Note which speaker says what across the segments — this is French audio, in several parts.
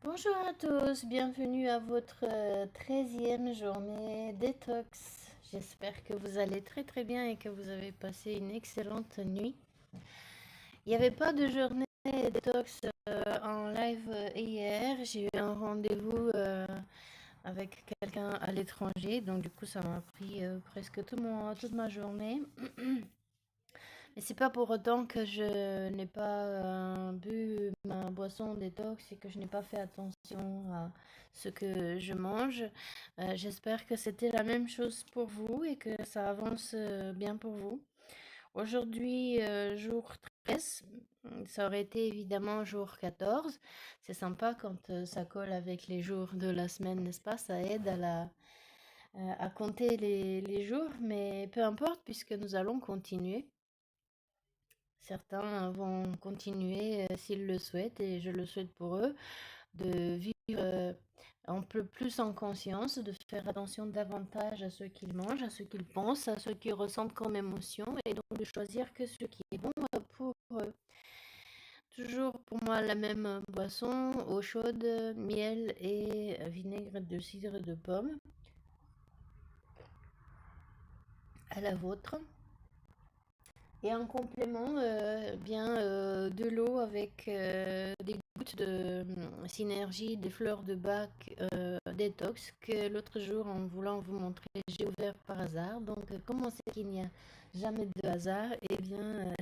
Speaker 1: Bonjour à tous, bienvenue à votre 13e journée détox. J'espère que vous allez très très bien et que vous avez passé une excellente nuit. Il n'y avait pas de journée détox en live hier. J'ai eu un rendez-vous avec quelqu'un à l'étranger, donc du coup ça m'a pris presque toute ma journée. Mais c'est pas pour autant que je n'ai pas bu ma boisson détox et que je n'ai pas fait attention à ce que je mange. J'espère que c'était la même chose pour vous et que ça avance bien pour vous. Aujourd'hui, jour 13, ça aurait été évidemment jour 14. C'est sympa quand ça colle avec les jours de la semaine, n'est-ce pas? Ça aide à compter les jours, mais peu importe puisque nous allons continuer. Certains vont continuer, s'ils le souhaitent, et je le souhaite pour eux, de vivre un peu plus en conscience, de faire attention davantage à ce qu'ils mangent, à ce qu'ils pensent, à ce qu'ils ressentent comme émotion, et donc de choisir que ce qui est bon pour eux. Toujours pour moi la même boisson, eau chaude, miel et vinaigre de cidre de pomme, à la vôtre. Et en complément, de l'eau avec des gouttes de synergie des fleurs de bac détox que l'autre jour, en voulant vous montrer, j'ai ouvert par hasard. Donc, comment c'est qu'il n'y a jamais de hasard? Eh bien,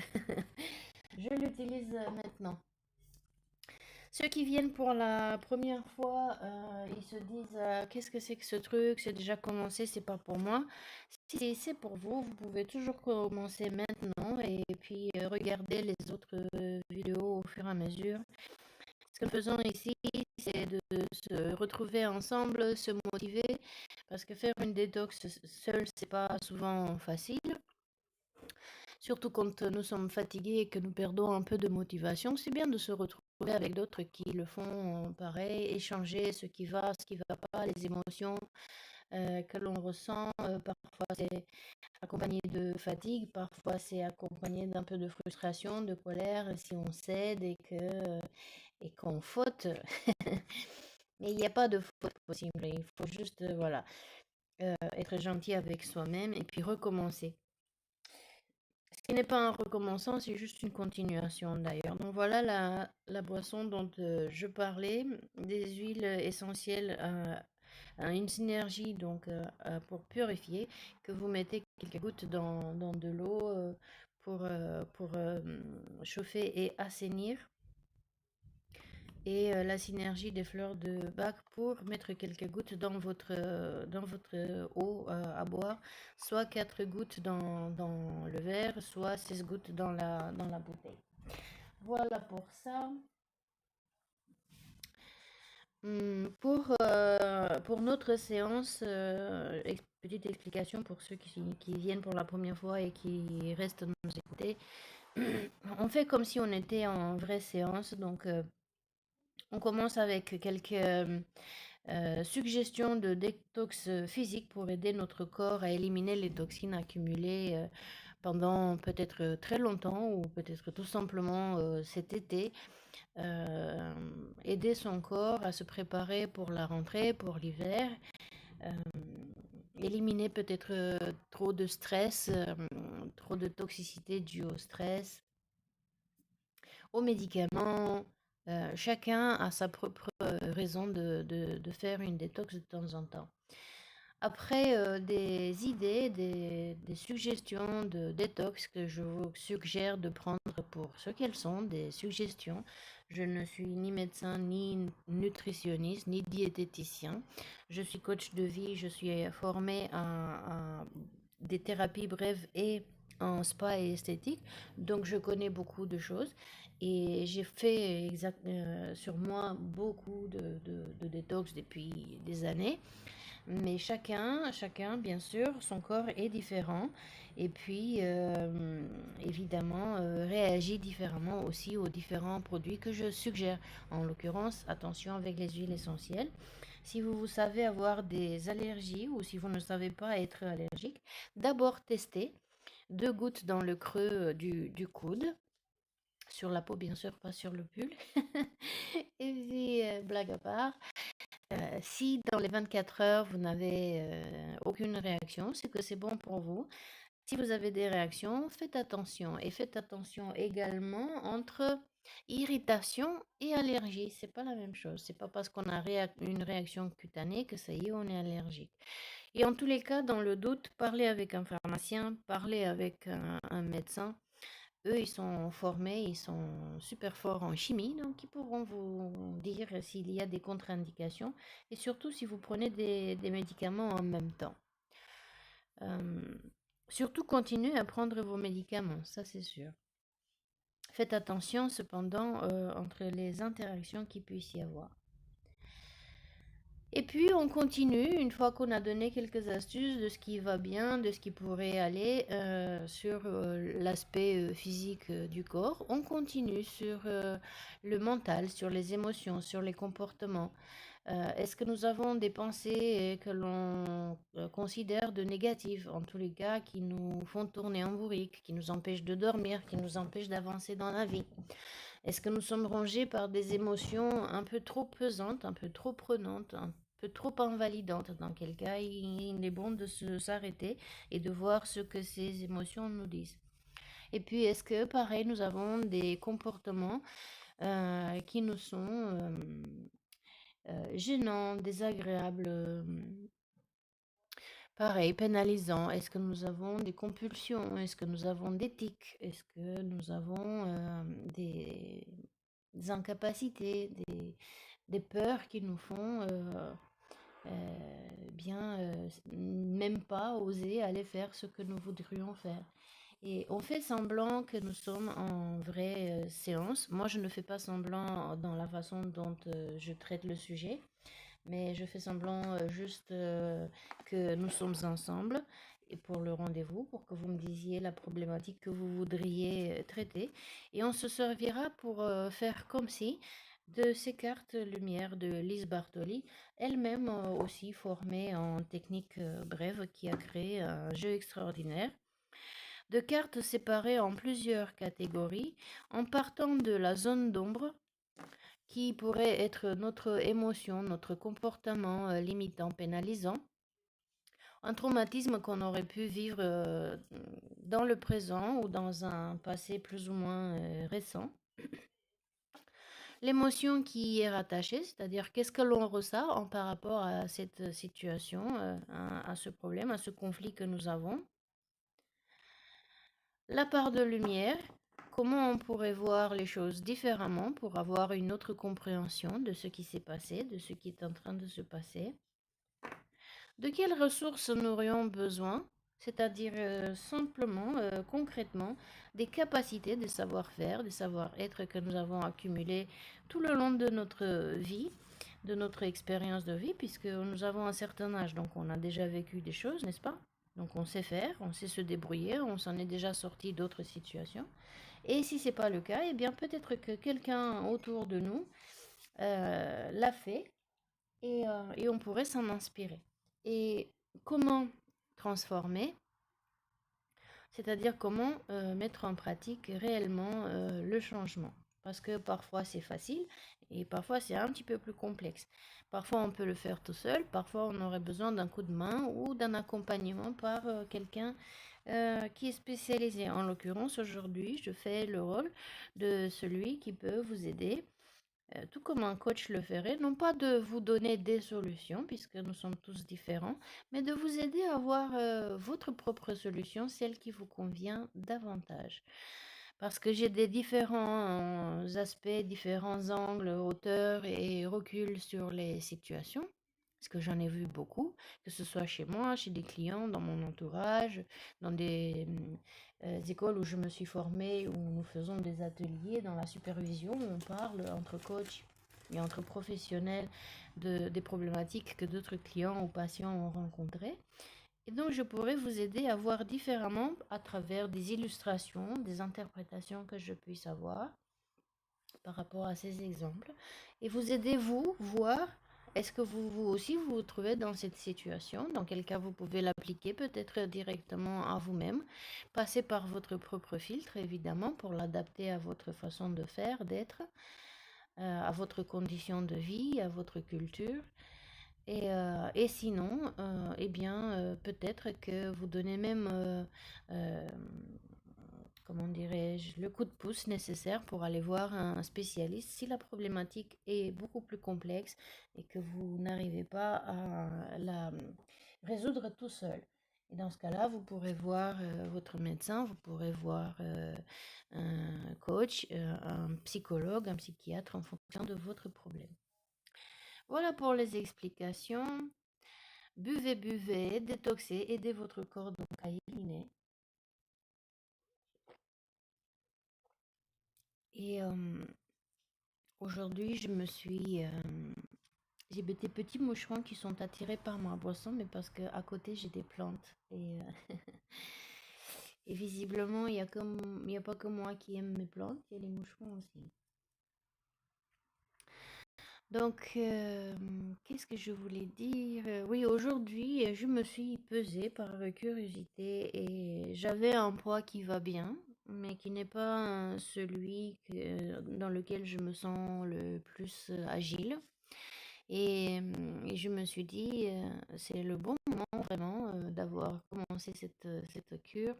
Speaker 1: je l'utilise maintenant. Ceux qui viennent pour la première fois, ils se disent qu'est-ce que c'est que ce truc? C'est déjà commencé, c'est pas pour moi. Si c'est pour vous, vous pouvez toujours commencer maintenant et puis regarder les autres vidéos au fur et à mesure. Ce que nous faisons ici, c'est de se retrouver ensemble, se motiver, parce que faire une détox seule, c'est pas souvent facile. Surtout quand nous sommes fatigués et que nous perdons un peu de motivation, c'est bien de se retrouver avec d'autres qui le font pareil, échanger ce qui va, ce qui va pas, les émotions que l'on ressent. Parfois c'est accompagné de fatigue, parfois c'est accompagné d'un peu de frustration, de colère si on cède et qu'on faute. Mais il n'y a pas de faute possible, il faut juste voilà, être gentil avec soi-même et puis recommencer. Ce qui n'est pas un recommençant, c'est juste une continuation d'ailleurs. Donc voilà la boisson dont je parlais, des huiles essentielles une synergie donc pour purifier, que vous mettez quelques gouttes dans de l'eau pour chauffer et assainir. Et la synergie des fleurs de bac pour mettre quelques gouttes dans votre eau à boire, soit 4 gouttes dans le verre, soit 6 gouttes dans la bouteille. Voilà pour ça. Pour notre séance, petite explication pour ceux qui viennent pour la première fois et qui restent nous écouter. On fait comme si on était en vraie séance, donc on commence avec quelques suggestions de détox physique pour aider notre corps à éliminer les toxines accumulées pendant peut-être très longtemps ou peut-être tout simplement cet été. Aider son corps à se préparer pour la rentrée, pour l'hiver. euh, Éliminer peut-être trop de stress, trop de toxicité due au stress, aux médicaments. Chacun a sa propre raison de faire une détox de temps en temps. Après, des idées, des suggestions de détox que je vous suggère de prendre pour ce qu'elles sont, des suggestions. Je ne suis ni médecin, ni nutritionniste, ni diététicien. Je suis coach de vie, je suis formée à des thérapies brèves et en spa et esthétique. Donc, je connais beaucoup de choses et j'ai fait sur moi beaucoup de détox depuis des années. Mais chacun, bien sûr, son corps est différent et puis évidemment réagit différemment aussi aux différents produits que je suggère. En l'occurrence, attention avec les huiles essentielles. Si vous savez avoir des allergies ou si vous ne savez pas être allergique, d'abord testez 2 gouttes dans le creux du coude. sur la peau, bien sûr, pas sur le pull. Et puis, blague à part, si dans les 24 heures, vous n'avez aucune réaction, c'est que c'est bon pour vous. Si vous avez des réactions, faites attention. Et faites attention également entre irritation et allergie. C'est pas la même chose. C'est pas parce qu'on a une réaction cutanée que ça y est, on est allergique. Et en tous les cas, dans le doute, parlez avec un pharmacien, parlez avec un médecin. Eux, ils sont formés, ils sont super forts en chimie, donc ils pourront vous dire s'il y a des contre-indications et surtout si vous prenez des médicaments en même temps. Surtout, continuez à prendre vos médicaments, ça c'est sûr. Faites attention cependant entre les interactions qu'il puisse y avoir. Et puis on continue, une fois qu'on a donné quelques astuces de ce qui va bien, de ce qui pourrait aller sur l'aspect physique du corps, on continue sur le mental, sur les émotions, sur les comportements. Est-ce que nous avons des pensées que l'on considère de négatives, en tous les cas, qui nous font tourner en bourrique, qui nous empêchent de dormir, qui nous empêchent d'avancer dans la vie? Est-ce que nous sommes rongés par des émotions un peu trop pesantes, un peu trop prenantes, un peu trop invalidantes? Dans quel cas, il est bon de s'arrêter et de voir ce que ces émotions nous disent. Et puis, est-ce que, pareil, nous avons des comportements qui nous sont gênants, désagréables, pareil, pénalisants? Est-ce que nous avons des compulsions? Est-ce que nous avons des tics? Est-ce que nous avons des incapacités, des peurs qui nous font même pas oser aller faire ce que nous voudrions faire? Et on fait semblant que nous sommes en vraie séance. Moi, je ne fais pas semblant dans la façon dont je traite le sujet, mais je fais semblant juste que nous sommes ensemble et pour le rendez-vous, pour que vous me disiez la problématique que vous voudriez traiter. Et on se servira pour faire comme si de ces cartes lumière de Lise Bartoli, elle-même aussi formée en technique brève, qui a créé un jeu extraordinaire de cartes séparées en plusieurs catégories en partant de la zone d'ombre qui pourrait être notre émotion, notre comportement limitant, pénalisant, un traumatisme qu'on aurait pu vivre dans le présent ou dans un passé plus ou moins récent. L'émotion qui y est rattachée, c'est-à-dire qu'est-ce que l'on ressent par rapport à cette situation, à ce problème, à ce conflit que nous avons. La part de lumière, comment on pourrait voir les choses différemment pour avoir une autre compréhension de ce qui s'est passé, de ce qui est en train de se passer. De quelles ressources nous aurions besoin, c'est-à-dire simplement, concrètement, des capacités, des savoir-faire, des savoir-être que nous avons accumulés tout le long de notre vie, de notre expérience de vie, puisque nous avons un certain âge, donc on a déjà vécu des choses, n'est-ce pas? Donc on sait faire, on sait se débrouiller, on s'en est déjà sorti d'autres situations. Et si ce n'est pas le cas, eh bien peut-être que quelqu'un autour de nous l'a fait et on pourrait s'en inspirer. Et comment transformer, c'est-à-dire comment mettre en pratique réellement le changement. Parce que parfois c'est facile et parfois c'est un petit peu plus complexe. Parfois on peut le faire tout seul, parfois on aurait besoin d'un coup de main ou d'un accompagnement par quelqu'un qui est spécialisé. En l'occurrence, aujourd'hui, je fais le rôle de celui qui peut vous aider tout comme un coach le ferait, non pas de vous donner des solutions, puisque nous sommes tous différents, mais de vous aider à avoir votre propre solution, celle qui vous convient davantage. Parce que j'ai des différents aspects, différents angles, hauteurs et reculs sur les situations. Parce que j'en ai vu beaucoup, que ce soit chez moi, chez des clients, dans mon entourage, dans des écoles où je me suis formée, où nous faisons des ateliers dans la supervision, où on parle entre coachs et entre professionnels des problématiques que d'autres clients ou patients ont rencontrées. Et donc, je pourrais vous aider à voir différemment à travers des illustrations, des interprétations que je puisse avoir par rapport à ces exemples, et vous aider, vous, voir Est-ce que vous aussi vous vous trouvez dans cette situation? Dans quel cas vous pouvez l'appliquer peut-être directement à vous-même, passer par votre propre filtre évidemment pour l'adapter à votre façon de faire, d'être, à votre condition de vie, à votre culture. Et sinon, eh bien, peut-être que vous donnez même, euh, comment dirais-je, le coup de pouce nécessaire pour aller voir un spécialiste si la problématique est beaucoup plus complexe et que vous n'arrivez pas à la résoudre tout seul. Et dans ce cas-là, vous pourrez voir votre médecin, vous pourrez voir un coach, un psychologue, un psychiatre en fonction de votre problème. Voilà pour les explications. Buvez, buvez, détoxez, aidez votre corps donc à éliminer. Et aujourd'hui, j'ai des petits moucherons qui sont attirés par ma boisson, mais parce que à côté j'ai des plantes. Et visiblement, il y a pas que moi qui aime mes plantes, il y a les moucherons aussi. Donc, qu'est-ce que je voulais dire? Oui, aujourd'hui, je me suis pesée par curiosité et j'avais un poids qui va bien, mais qui n'est pas celui dans lequel je me sens le plus agile. Et je me suis dit, c'est le bon moment vraiment d'avoir commencé cette cure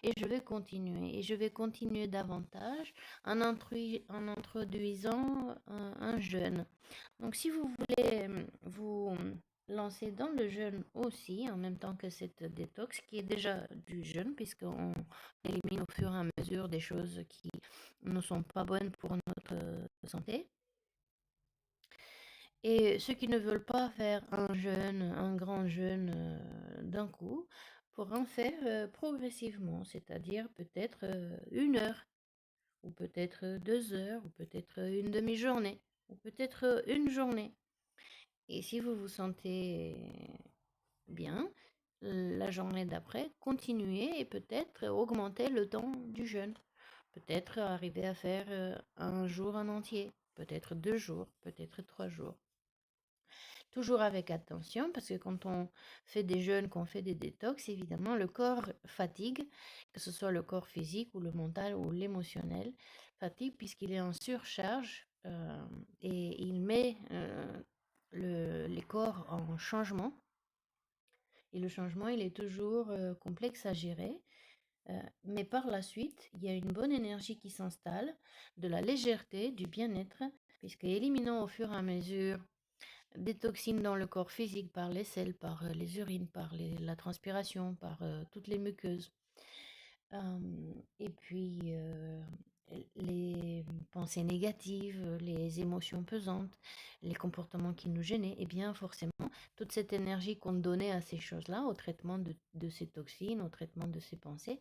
Speaker 1: et je vais continuer. Et je vais continuer davantage en introduisant un jeûne. Donc si vous voulez vous lancer dans le jeûne aussi, en même temps que cette détox, qui est déjà du jeûne, puisqu'on élimine au fur et à mesure des choses qui ne sont pas bonnes pour notre santé. Et ceux qui ne veulent pas faire un jeûne, un grand jeûne d'un coup, pourront en faire progressivement, c'est-à-dire peut-être 1 heure, ou peut-être 2 heures, ou peut-être une demi-journée, ou peut-être une journée. Et si vous vous sentez bien, la journée d'après, continuez et peut-être augmenter le temps du jeûne. Peut-être arriver à faire un jour en entier, peut-être 2 jours, peut-être 3 jours. Toujours avec attention, parce que quand on fait des jeûnes, qu'on fait des détox, évidemment, le corps fatigue, que ce soit le corps physique ou le mental ou l'émotionnel, fatigue puisqu'il est en surcharge et il met les corps en changement. Et le changement, il est toujours complexe à gérer. Mais par la suite, il y a une bonne énergie qui s'installe, de la légèreté, du bien-être, puisque éliminant au fur et à mesure des toxines dans le corps physique par les selles, par les urines, par la transpiration, par toutes les muqueuses. Et puis les pensées négatives, les émotions pesantes, les comportements qui nous gênaient, et bien forcément, toute cette énergie qu'on donnait à ces choses-là, au traitement de ces toxines, au traitement de ces pensées,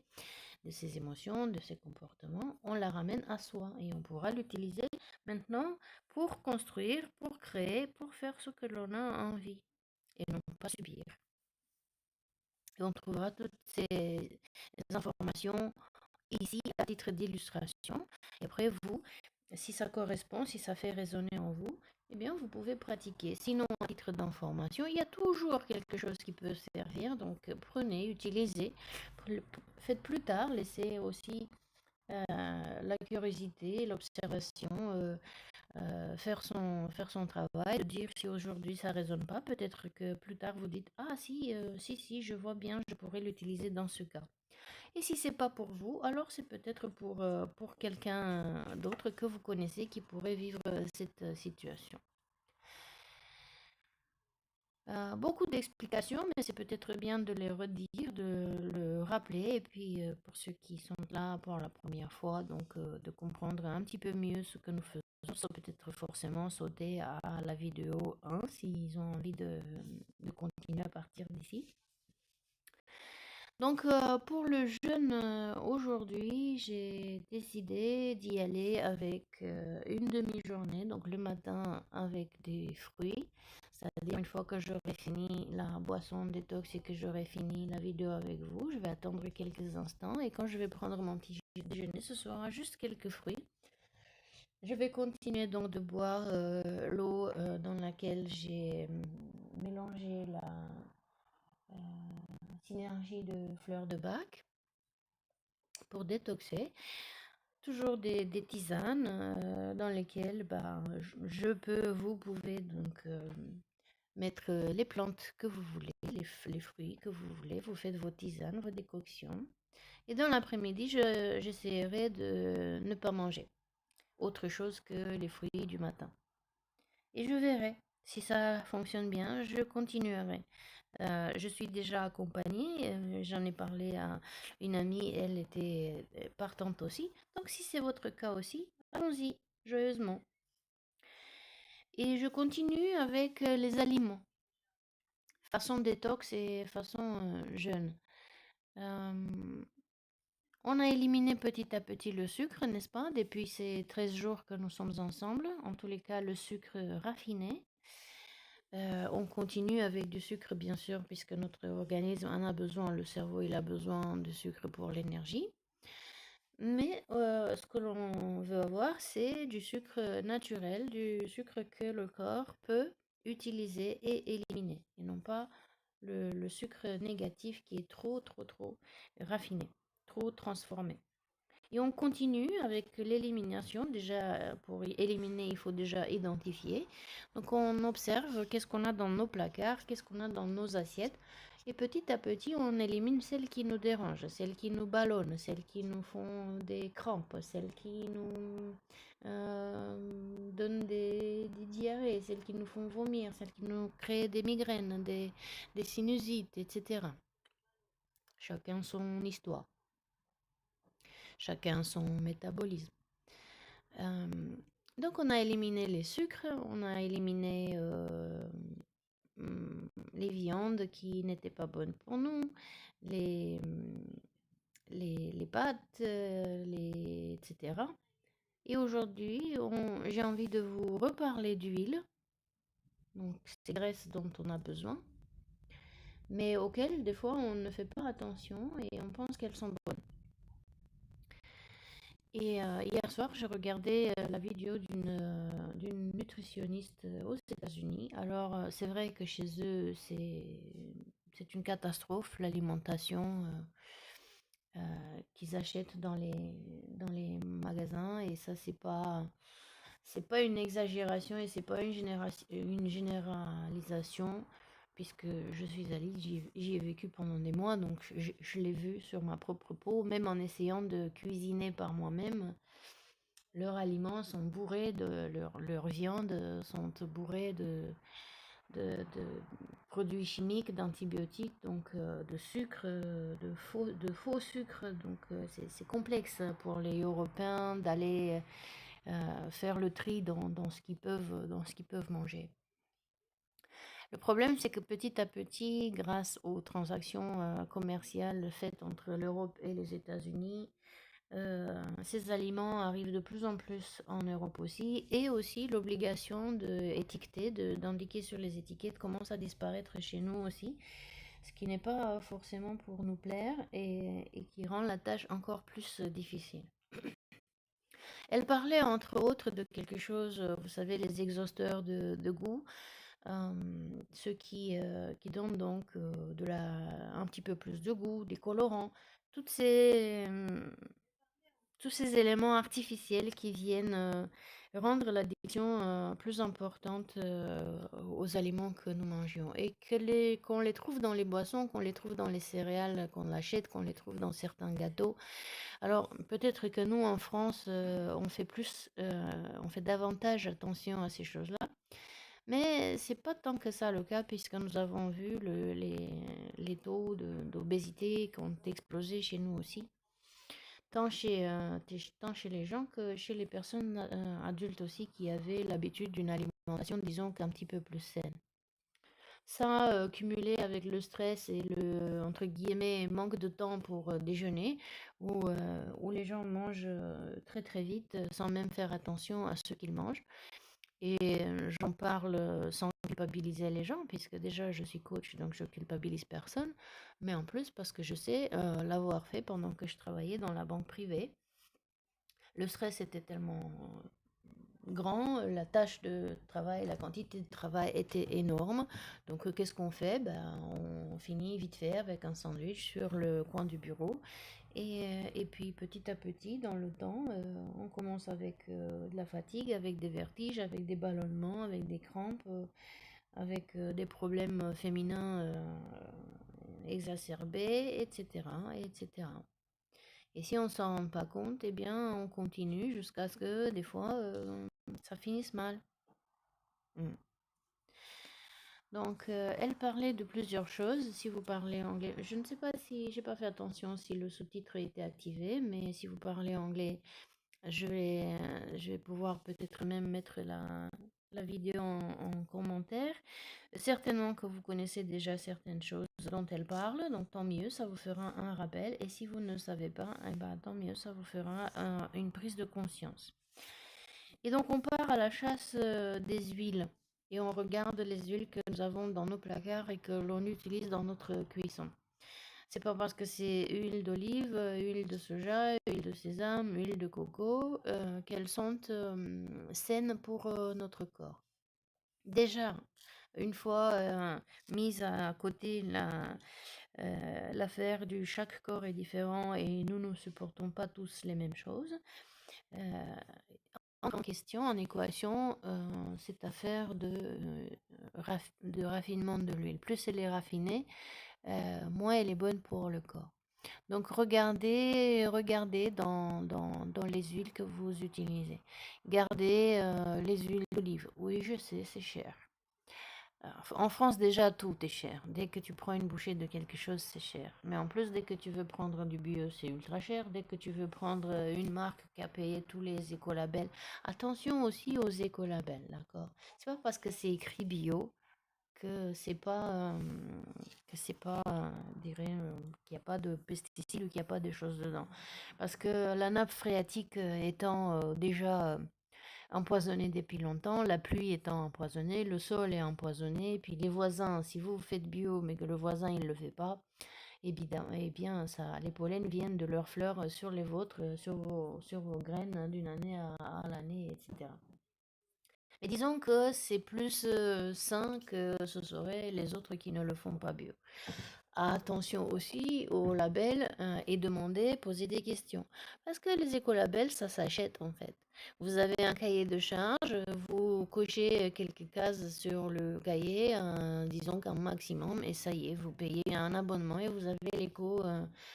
Speaker 1: de ces émotions, de ces comportements, on la ramène à soi et on pourra l'utiliser maintenant pour construire, pour créer, pour faire ce que l'on a envie et non pas subir. Et on trouvera toutes ces informations ici à titre d'illustration. Et après, vous, si ça correspond, si ça fait résonner en vous, eh bien, vous pouvez pratiquer. Sinon, à titre d'information, il y a toujours quelque chose qui peut servir. Donc, prenez, utilisez. Faites plus tard, laissez aussi la curiosité, l'observation, faire son travail, de dire si aujourd'hui ça résonne pas, peut-être que plus tard vous dites ah si, si, je vois bien, je pourrais l'utiliser dans ce cas. Et si c'est pas pour vous, alors c'est peut-être pour quelqu'un d'autre que vous connaissez qui pourrait vivre cette situation. Beaucoup d'explications, mais c'est peut-être bien de les redire, de le rappeler, et puis pour ceux qui sont là pour la première fois, donc de comprendre un petit peu mieux ce que nous faisons, sans peut-être forcément sauter à la vidéo 1 s'ils ont envie de continuer à partir d'ici. Donc pour le jeûne aujourd'hui, j'ai décidé d'y aller avec une demi-journée, donc le matin avec des fruits. C'est-à-dire une fois que j'aurai fini la boisson détox et que j'aurai fini la vidéo avec vous, je vais attendre quelques instants et quand je vais prendre mon petit déjeuner, ce sera juste quelques fruits. Je vais continuer donc de boire l'eau dans laquelle j'ai mélangé la synergie de fleurs de bac pour détoxer. Toujours des tisanes dans lesquelles vous pouvez donc mettre les plantes que vous voulez, les fruits que vous voulez. Vous faites vos tisanes, vos décoctions. Et dans l'après-midi, j'essaierai de ne pas manger autre chose que les fruits du matin. Et je verrai. Si ça fonctionne bien, je continuerai. Je suis déjà accompagnée, j'en ai parlé à une amie, elle était partante aussi. Donc si c'est votre cas aussi, allons-y, joyeusement. Et je continue avec les aliments, façon détox et façon jeûne. Euh, on a éliminé petit à petit le sucre, n'est-ce pas, depuis ces 13 jours que nous sommes ensemble, en tous les cas le sucre raffiné. On continue avec du sucre, bien sûr, puisque notre organisme en a besoin, le cerveau il a besoin de sucre pour l'énergie. Mais ce que l'on veut avoir, c'est du sucre naturel, du sucre que le corps peut utiliser et éliminer, et non pas le sucre négatif qui est trop raffiné, trop transformé. Et on continue avec l'élimination. Déjà, pour éliminer, il faut déjà identifier. Donc, on observe qu'est-ce qu'on a dans nos placards, qu'est-ce qu'on a dans nos assiettes. Et petit à petit, on élimine celles qui nous dérangent, celles qui nous ballonnent, celles qui nous font des crampes, celles qui nous donnent des diarrhées, celles qui nous font vomir, celles qui nous créent des migraines, des sinusites, etc. Chacun son histoire, chacun son métabolisme. Euh, donc on a éliminé les sucres, on a éliminé les viandes qui n'étaient pas bonnes pour nous, les, les pâtes, etc. Et aujourd'hui, j'ai envie de vous reparler d'huile, donc ces graisses dont on a besoin, mais auxquelles des fois on ne fait pas attention et on pense qu'elles sont bonnes. Et hier soir, j'ai regardé la vidéo d'une nutritionniste aux États-Unis. Alors, c'est vrai que chez eux, c'est une catastrophe, l'alimentation qu'ils achètent dans les magasins. Et ça, c'est pas une exagération et c'est pas une généralisation, puisque je suis allée, j'y ai vécu pendant des mois, donc je l'ai vu sur ma propre peau, même en essayant de cuisiner par moi-même. Leurs aliments sont bourrés leurs viandes sont bourrées de produits chimiques, d'antibiotiques, donc de sucre, de faux sucre. Donc c'est complexe pour les Européens d'aller faire le tri dans ce qu'ils peuvent manger. Le problème, c'est que petit à petit, grâce aux transactions commerciales faites entre l'Europe et les États-Unis, ces aliments arrivent de plus en plus en Europe aussi, et aussi l'obligation d'étiqueter, d'indiquer sur les étiquettes commence à disparaître chez nous aussi, ce qui n'est pas forcément pour nous plaire et qui rend la tâche encore plus difficile. Elle parlait entre autres de quelque chose, vous savez, les exhausteurs de goût, ceux qui donnent donc un petit peu plus de goût, des colorants, toutes ces, tous ces éléments artificiels qui viennent rendre l'addiction plus importante aux aliments que nous mangeons. Et qu'on les trouve dans les boissons, qu'on les trouve dans les céréales qu'on achète, qu'on les trouve dans certains gâteaux. Alors peut-être que nous en France, on fait davantage attention à ces choses-là. Mais c'est pas tant que ça le cas, puisque nous avons vu les taux d'obésité qui ont explosé chez nous aussi, tant chez les gens que chez les personnes adultes aussi qui avaient l'habitude d'une alimentation, disons qu'un petit peu plus saine. Ça, cumulé avec le stress et le, entre guillemets, manque de temps pour déjeuner, où les gens mangent très vite sans même faire attention à ce qu'ils mangent. Et j'en parle sans culpabiliser les gens, puisque déjà je suis coach, donc je culpabilise personne, mais en plus parce que je sais l'avoir fait pendant que je travaillais dans la banque privée. Le stress était tellement grand, la tâche de travail, la quantité de travail était énorme. Donc, qu'est-ce qu'on fait? Ben, on finit vite fait avec un sandwich sur le coin du bureau. Et puis, petit à petit, dans le temps, on commence avec de la fatigue, avec des vertiges, avec des ballonnements, avec des crampes, avec des problèmes féminins exacerbés, etc., etc. Et si on s'en rend pas compte, eh bien, on continue jusqu'à ce que des fois, ça finisse mal. Mm. Donc, elle parlait de plusieurs choses. Si vous parlez anglais, je ne sais pas si j'ai pas fait attention si le sous-titre était activé, mais si vous parlez anglais, je vais pouvoir peut-être même mettre la vidéo en commentaire. Certainement que vous connaissez déjà certaines choses dont elle parle, donc tant mieux, ça vous fera un rappel. Et si vous ne savez pas, eh ben, tant mieux, ça vous fera une prise de conscience. Et donc on part à la chasse des huiles et on regarde les huiles que nous avons dans nos placards et que l'on utilise dans notre cuisson. C'est pas parce que c'est huile d'olive, huile de soja, huile de sésame, huile de coco qu'elles sont saines pour notre corps. Déjà, une fois mise à côté l'affaire du chaque corps est différent et nous ne supportons pas tous les mêmes choses. Euh, en question, en équation, cette affaire de raffinement de l'huile. Plus elle est raffinée, moins elle est bonne pour le corps. Donc regardez dans les huiles que vous utilisez. Gardez les huiles d'olive. Oui, je sais, c'est cher. En France, déjà, tout est cher. Dès que tu prends une bouchée de quelque chose, c'est cher. Mais en plus, dès que tu veux prendre du bio, c'est ultra cher. Dès que tu veux prendre une marque qui a payé tous les écolabels, attention aussi aux écolabels, d'accord? C'est pas parce que c'est écrit bio que c'est pas, dirais, qu'il n'y a pas de pesticides ou qu'il n'y a pas de choses dedans. Parce que la nappe phréatique étant déjà empoisonné depuis longtemps, la pluie étant empoisonnée, le sol est empoisonné, puis les voisins, si vous faites bio mais que le voisin il le fait pas, eh bien ça, les pollens viennent de leurs fleurs sur les vôtres, sur vos graines d'une année à l'année, etc. Mais disons que c'est plus sain que ce seraient les autres qui ne le font pas bio. Attention aussi au label et demandez, posez des questions. Parce que les écolabels, ça s'achète en fait. Vous avez un cahier de charge, vous cochez quelques cases sur le cahier, disons qu'un maximum, et ça y est, vous payez un abonnement et vous avez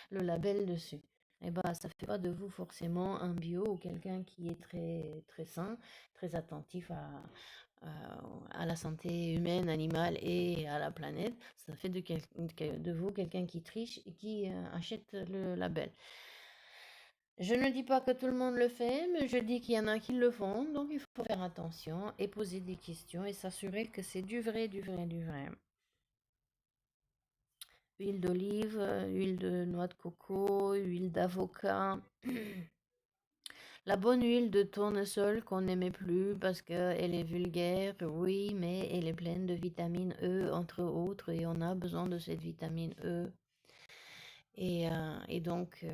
Speaker 1: le label dessus. Et bah, ça fait pas de vous forcément un bio ou quelqu'un qui est très, très sain, très attentif à la santé humaine, animale et à la planète. Ça fait de vous quelqu'un qui triche et qui achète le label. Je ne dis pas que tout le monde le fait, mais je dis qu'il y en a qui le font, donc il faut faire attention et poser des questions et s'assurer que c'est du vrai, du vrai, du vrai. Huile d'olive, huile de noix de coco, huile d'avocat. La bonne huile de tournesol qu'on n'aimait plus parce qu'elle est vulgaire, oui, mais elle est pleine de vitamine E, entre autres, et on a besoin de cette vitamine E. Et donc,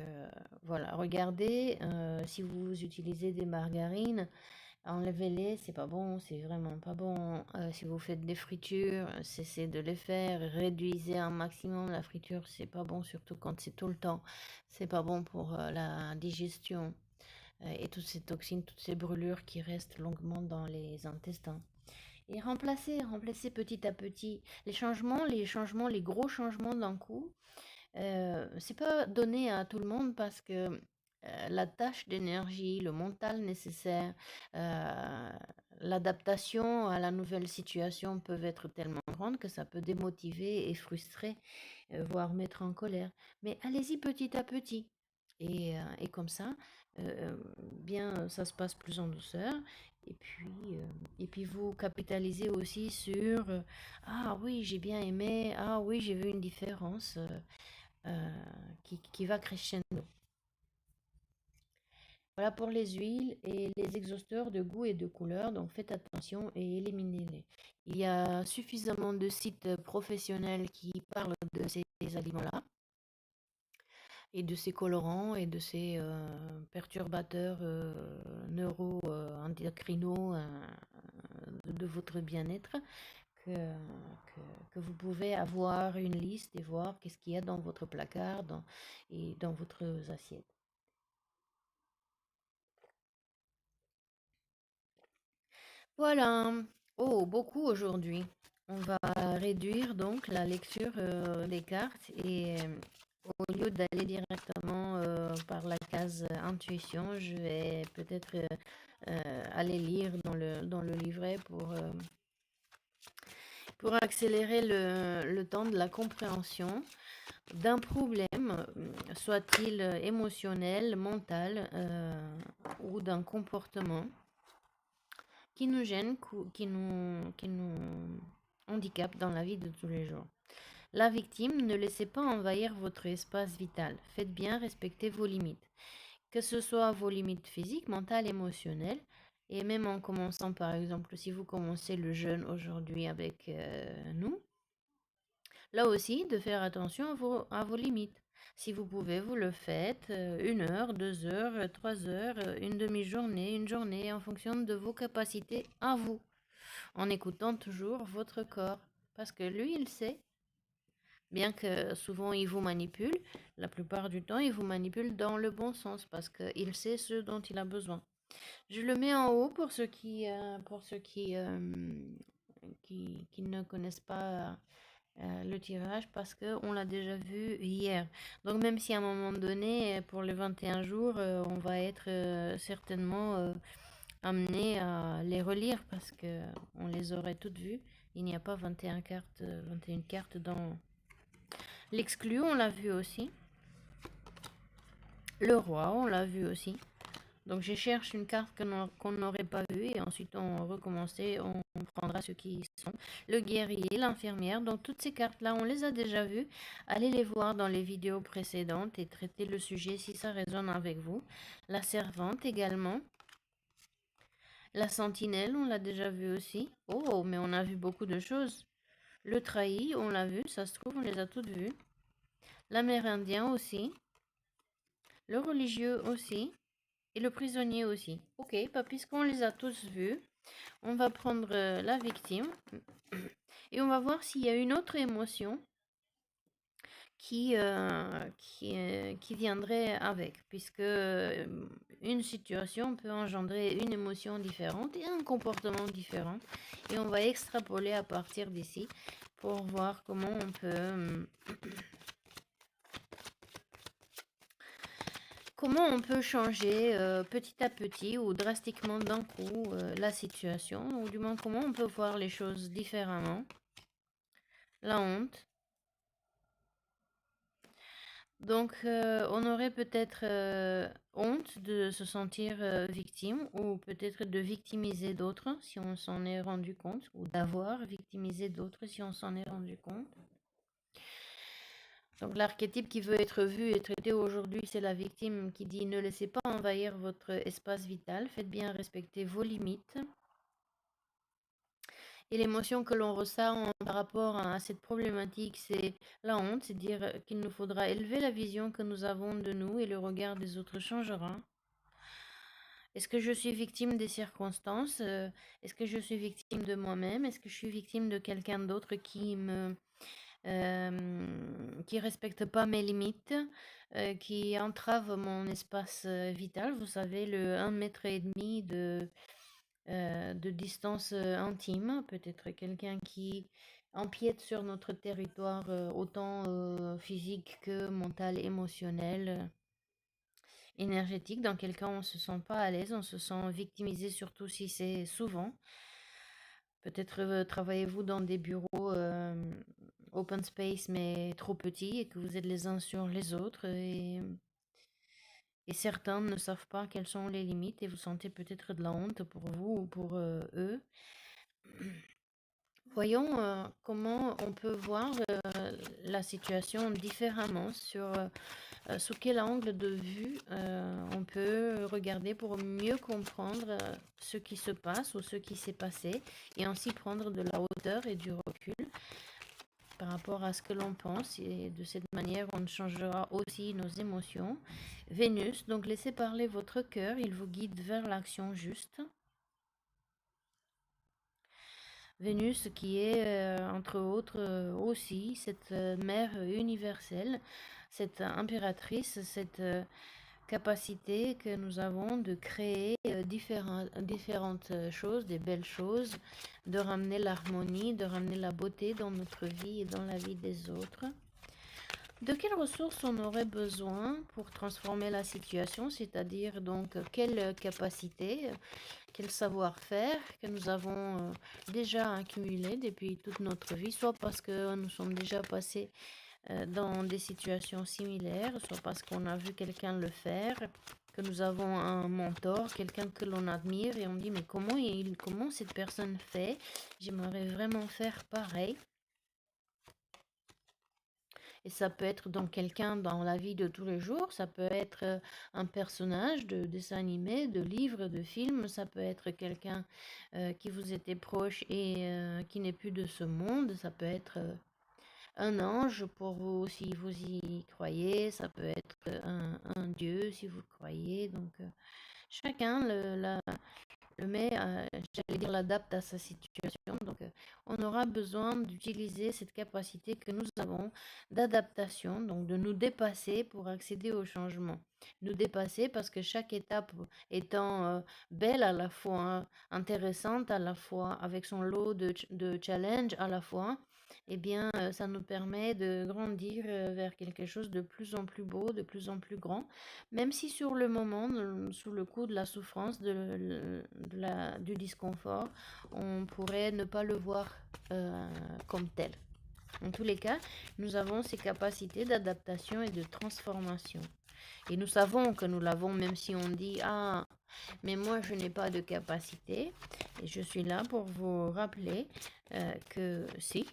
Speaker 1: voilà, regardez, si vous utilisez des margarines, enlevez-les, c'est pas bon, c'est vraiment pas bon. Si vous faites des fritures, cessez de les faire, réduisez un maximum la friture, c'est pas bon, surtout quand c'est tout le temps. C'est pas bon pour la digestion et toutes ces toxines, toutes ces brûlures qui restent longuement dans les intestins. Et remplacer petit à petit. Les gros changements d'un coup, c'est pas donné à tout le monde parce que la tâche d'énergie, le mental nécessaire, euh, l'adaptation à la nouvelle situation peuvent être tellement grandes que ça peut démotiver et frustrer, voire mettre en colère. Mais allez-y petit à petit. Et comme ça, bien, ça se passe plus en douceur. Et puis, euh, et puis vous capitalisez aussi sur ah oui, j'ai bien aimé, ah oui, j'ai vu une différence qui va crescendo. Voilà pour les huiles et les exhausteurs de goût et de couleur, donc faites attention et éliminez-les. Il y a suffisamment de sites professionnels qui parlent de ces aliments-là. et de ces colorants et de ces perturbateurs neuro-endocrinaux de votre bien-être que vous pouvez avoir une liste et voir qu'est-ce qu'il y a dans votre placard et dans votre assiette. Voilà. Oh, beaucoup aujourd'hui. On va réduire donc la lecture des cartes et au lieu d'aller directement par la case intuition, je vais peut-être aller lire dans le livret pour accélérer le temps de la compréhension d'un problème, soit-il émotionnel, mental ou d'un comportement qui nous gêne, qui nous handicape dans la vie de tous les jours. La victime, ne laissez pas envahir votre espace vital. Faites bien respecter vos limites. Que ce soit vos limites physiques, mentales, émotionnelles, et même en commençant par exemple, si vous commencez le jeûne aujourd'hui avec nous, là aussi, de faire attention à vos limites. Si vous pouvez, vous le faites 1 heure, 2 heures, 3 heures, une demi-journée, une journée, en fonction de vos capacités à vous, en écoutant toujours votre corps. Parce que lui, il sait, bien que souvent il vous manipule, la plupart du temps, il vous manipule dans le bon sens, parce qu'il sait ce dont il a besoin. Je le mets en haut pour ceux qui ne connaissent pas le tirage parce qu'on l'a déjà vu hier. Donc même si à un moment donné, pour les 21 jours, on va être certainement amené à les relire parce que on les aurait toutes vues. Il n'y a pas 21 cartes, 21 cartes dans l'exclu, on l'a vu aussi. Le roi, on l'a vu aussi. Donc je cherche une carte qu'on n'aurait pas vue et ensuite on recommençait, on prendra ceux qui sont. Le guerrier, l'infirmière, donc toutes ces cartes-là, on les a déjà vues. Allez les voir dans les vidéos précédentes et traitez le sujet si ça résonne avec vous. La servante également. La sentinelle, on l'a déjà vu aussi. Oh, mais on a vu beaucoup de choses. Le trahi, on l'a vu, ça se trouve, on les a toutes vues. L'amérindien aussi. Le religieux aussi. Et le prisonnier aussi. Ok, bah, puisqu'on les a tous vus, on va prendre la victime et on va voir s'il y a une autre émotion qui viendrait avec, puisque une situation peut engendrer une émotion différente et un comportement différent. Et on va extrapoler à partir d'ici pour voir comment on peut... Comment on peut changer petit à petit ou drastiquement d'un coup la situation, ou du moins comment on peut voir les choses différemment. La honte. Donc on aurait peut-être honte de se sentir victime ou peut-être de victimiser d'autres si on s'en est rendu compte, ou d'avoir victimisé d'autres si on s'en est rendu compte. Donc l'archétype qui veut être vu et traité aujourd'hui, c'est la victime qui dit ne laissez pas envahir votre espace vital, faites bien respecter vos limites. Et l'émotion que l'on ressent par rapport à cette problématique, c'est la honte, c'est dire qu'il nous faudra élever la vision que nous avons de nous et le regard des autres changera. Est-ce que je suis victime des circonstances? Est-ce que je suis victime de moi-même? Est-ce que je suis victime de quelqu'un d'autre qui respecte pas mes limites, qui entrave mon espace vital? Vous savez, le 1,5 m de distance intime, peut-être quelqu'un qui empiète sur notre territoire autant physique que mental, émotionnel, énergétique, dans quel cas on se sent pas à l'aise, on se sent victimisé, surtout si c'est souvent. Peut-être travaillez-vous dans des bureaux open space mais trop petits et que vous êtes les uns sur les autres et certains ne savent pas quelles sont les limites et vous sentez peut-être de la honte pour vous ou pour eux. Voyons comment on peut voir la situation différemment, sous quel angle de vue on peut regarder pour mieux comprendre ce qui se passe ou ce qui s'est passé et ainsi prendre de la hauteur et du recul par rapport à ce que l'on pense, et de cette manière, on changera aussi nos émotions. Vénus, donc laissez parler votre cœur, il vous guide vers l'action juste. Vénus qui est, entre autres, aussi cette mère universelle, cette impératrice, cette capacité que nous avons de créer différentes choses, des belles choses, de ramener l'harmonie, de ramener la beauté dans notre vie et dans la vie des autres. De quelles ressources on aurait besoin pour transformer la situation, c'est-à-dire donc quelle capacité, quel savoir-faire que nous avons déjà accumulé depuis toute notre vie, soit parce que nous sommes déjà passés dans des situations similaires, soit parce qu'on a vu quelqu'un le faire, que nous avons un mentor, quelqu'un que l'on admire et on dit mais comment cette personne fait? J'aimerais vraiment faire pareil. Et ça peut être donc quelqu'un dans la vie de tous les jours, ça peut être un personnage de dessin animé, de livre, de film, ça peut être quelqu'un qui vous était proche et qui n'est plus de ce monde, ça peut être un ange pour vous si vous y croyez, ça peut être un dieu si vous croyez. Donc chacun le met, j'allais dire, l'adapte à sa situation. Donc, on aura besoin d'utiliser cette capacité que nous avons d'adaptation, donc de nous dépasser pour accéder au changement. Nous dépasser parce que chaque étape étant belle à la fois, hein, intéressante à la fois, avec son lot de challenge à la fois, eh bien, ça nous permet de grandir vers quelque chose de plus en plus beau, de plus en plus grand. Même si sur le moment, sous le coup de la souffrance, du disconfort, on pourrait ne pas le voir comme tel. En tous les cas, nous avons ces capacités d'adaptation et de transformation. Et nous savons que nous l'avons, même si on dit «Ah, mais moi je n'ai pas de capacité». Et je suis là pour vous rappeler que si,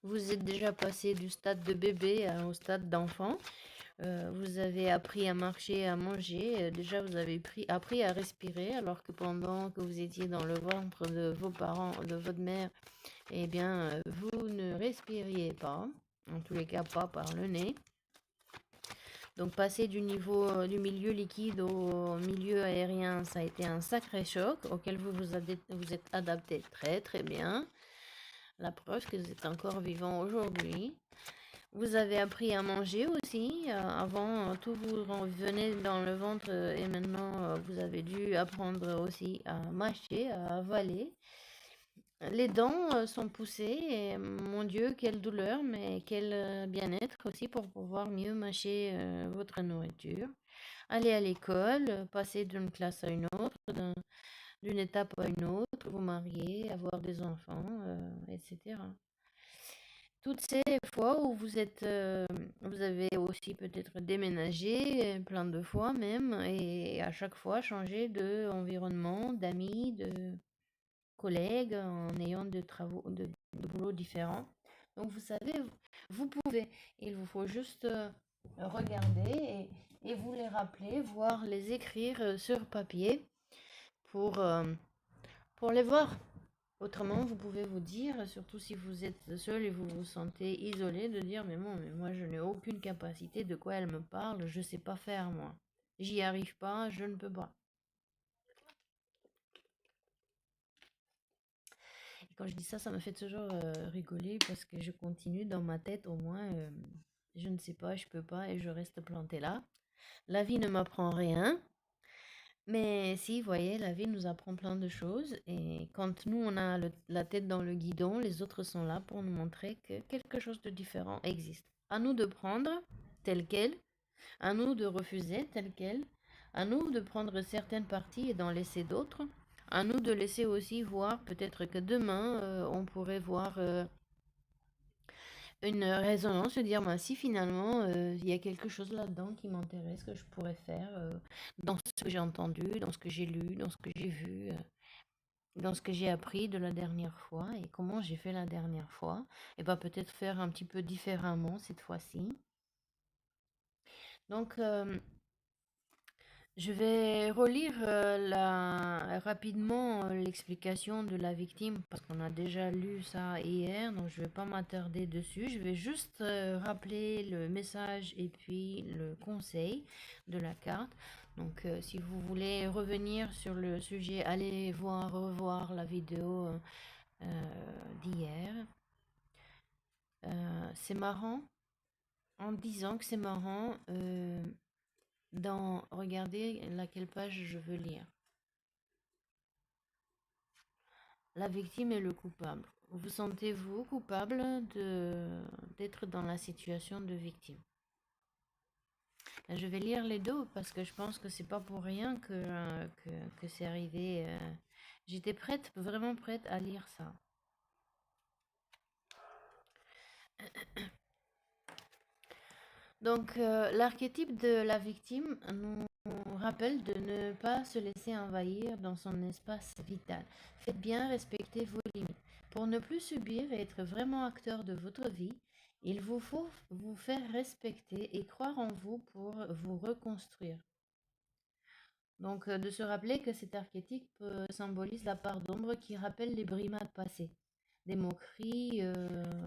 Speaker 1: vous êtes déjà passé du stade de bébé au stade d'enfant. Vous avez appris à marcher, à manger. Déjà, vous avez appris à respirer, alors que pendant que vous étiez dans le ventre de vos parents, de votre mère, eh bien, vous ne respiriez pas. En tous les cas, pas par le nez. Donc, passer du niveau du milieu liquide au milieu aérien, ça a été un sacré choc auquel vous êtes adapté très très bien. La preuve que vous êtes encore vivant aujourd'hui. Vous avez appris à manger aussi. Avant, tout vous venait dans le ventre et maintenant, vous avez dû apprendre aussi à mâcher, à avaler. Les dents sont poussées et mon Dieu, quelle douleur, mais quel bien-être aussi pour pouvoir mieux mâcher votre nourriture. Aller à l'école, passer d'une classe à une autre, d'une étape à une autre, vous marier, avoir des enfants, etc. Toutes ces fois où vous avez aussi peut-être déménagé plein de fois même, et à chaque fois changé d'environnement, d'amis, de collègues, en ayant de travaux, de boulots différents. Donc vous savez, vous pouvez, il vous faut juste regarder et vous les rappeler, voire les écrire sur papier pour, euh, pour les voir. Autrement, vous pouvez vous dire, surtout si vous êtes seul et vous vous sentez isolé, de dire mais bon, mais moi je n'ai aucune capacité, de quoi elle me parle, je sais pas faire moi. J'y arrive pas, je ne peux pas. Et quand je dis ça, ça me fait toujours rigoler parce que je continue dans ma tête au moins, je ne sais pas, je peux pas et je reste plantée là. La vie ne m'apprend rien. Mais si, vous voyez, la vie nous apprend plein de choses et quand nous, on a la tête dans le guidon, les autres sont là pour nous montrer que quelque chose de différent existe. À nous de prendre tel quel, à nous de refuser tel quel, à nous de prendre certaines parties et d'en laisser d'autres, à nous de laisser aussi voir peut-être que demain, on pourrait voir une résonance, se dire, ben, si finalement, il y a quelque chose là-dedans qui m'intéresse, que je pourrais faire, dans ce que j'ai entendu, dans ce que j'ai lu, dans ce que j'ai vu, dans ce que j'ai appris de la dernière fois et comment j'ai fait la dernière fois, et ben peut-être faire un petit peu différemment cette fois-ci. Donc, Je vais relire rapidement l'explication de la victime parce qu'on a déjà lu ça hier, donc je vais pas m'attarder dessus. Je vais juste rappeler le message et puis le conseil de la carte. Donc si vous voulez revenir sur le sujet, allez revoir la vidéo d'hier. C'est marrant, en disant que c'est marrant, regardez laquelle page je veux lire. La victime est le coupable. Vous sentez-vous coupable d'être dans la situation de victime? Je vais lire les deux parce que je pense que c'est pas pour rien que c'est arrivé. J'étais prête, vraiment prête à lire ça. Donc, l'archétype de la victime nous rappelle de ne pas se laisser envahir dans son espace vital. Faites bien respecter vos limites. Pour ne plus subir et être vraiment acteur de votre vie, il vous faut vous faire respecter et croire en vous pour vous reconstruire. Donc, de se rappeler que cet archétype symbolise la part d'ombre qui rappelle les brimades passées, des moqueries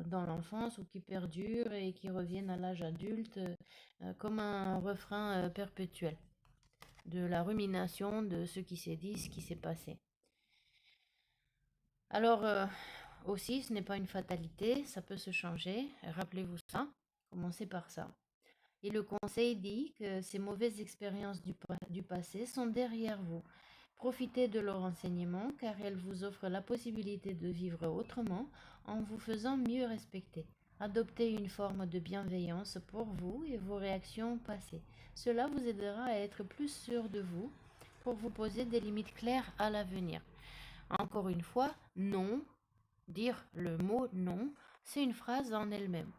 Speaker 1: dans l'enfance ou qui perdurent et qui reviennent à l'âge adulte comme un refrain perpétuel de la rumination de ce qui s'est dit, ce qui s'est passé. Alors, aussi, ce n'est pas une fatalité, ça peut se changer, rappelez-vous ça, commencez par ça. Et le conseil dit que ces mauvaises expériences du passé sont derrière vous. Profitez de leurs enseignements car elles vous offrent la possibilité de vivre autrement en vous faisant mieux respecter. Adoptez une forme de bienveillance pour vous et vos réactions passées. Cela vous aidera à être plus sûr de vous pour vous poser des limites claires à l'avenir. Encore une fois, non, dire le mot non, c'est une phrase en elle-même.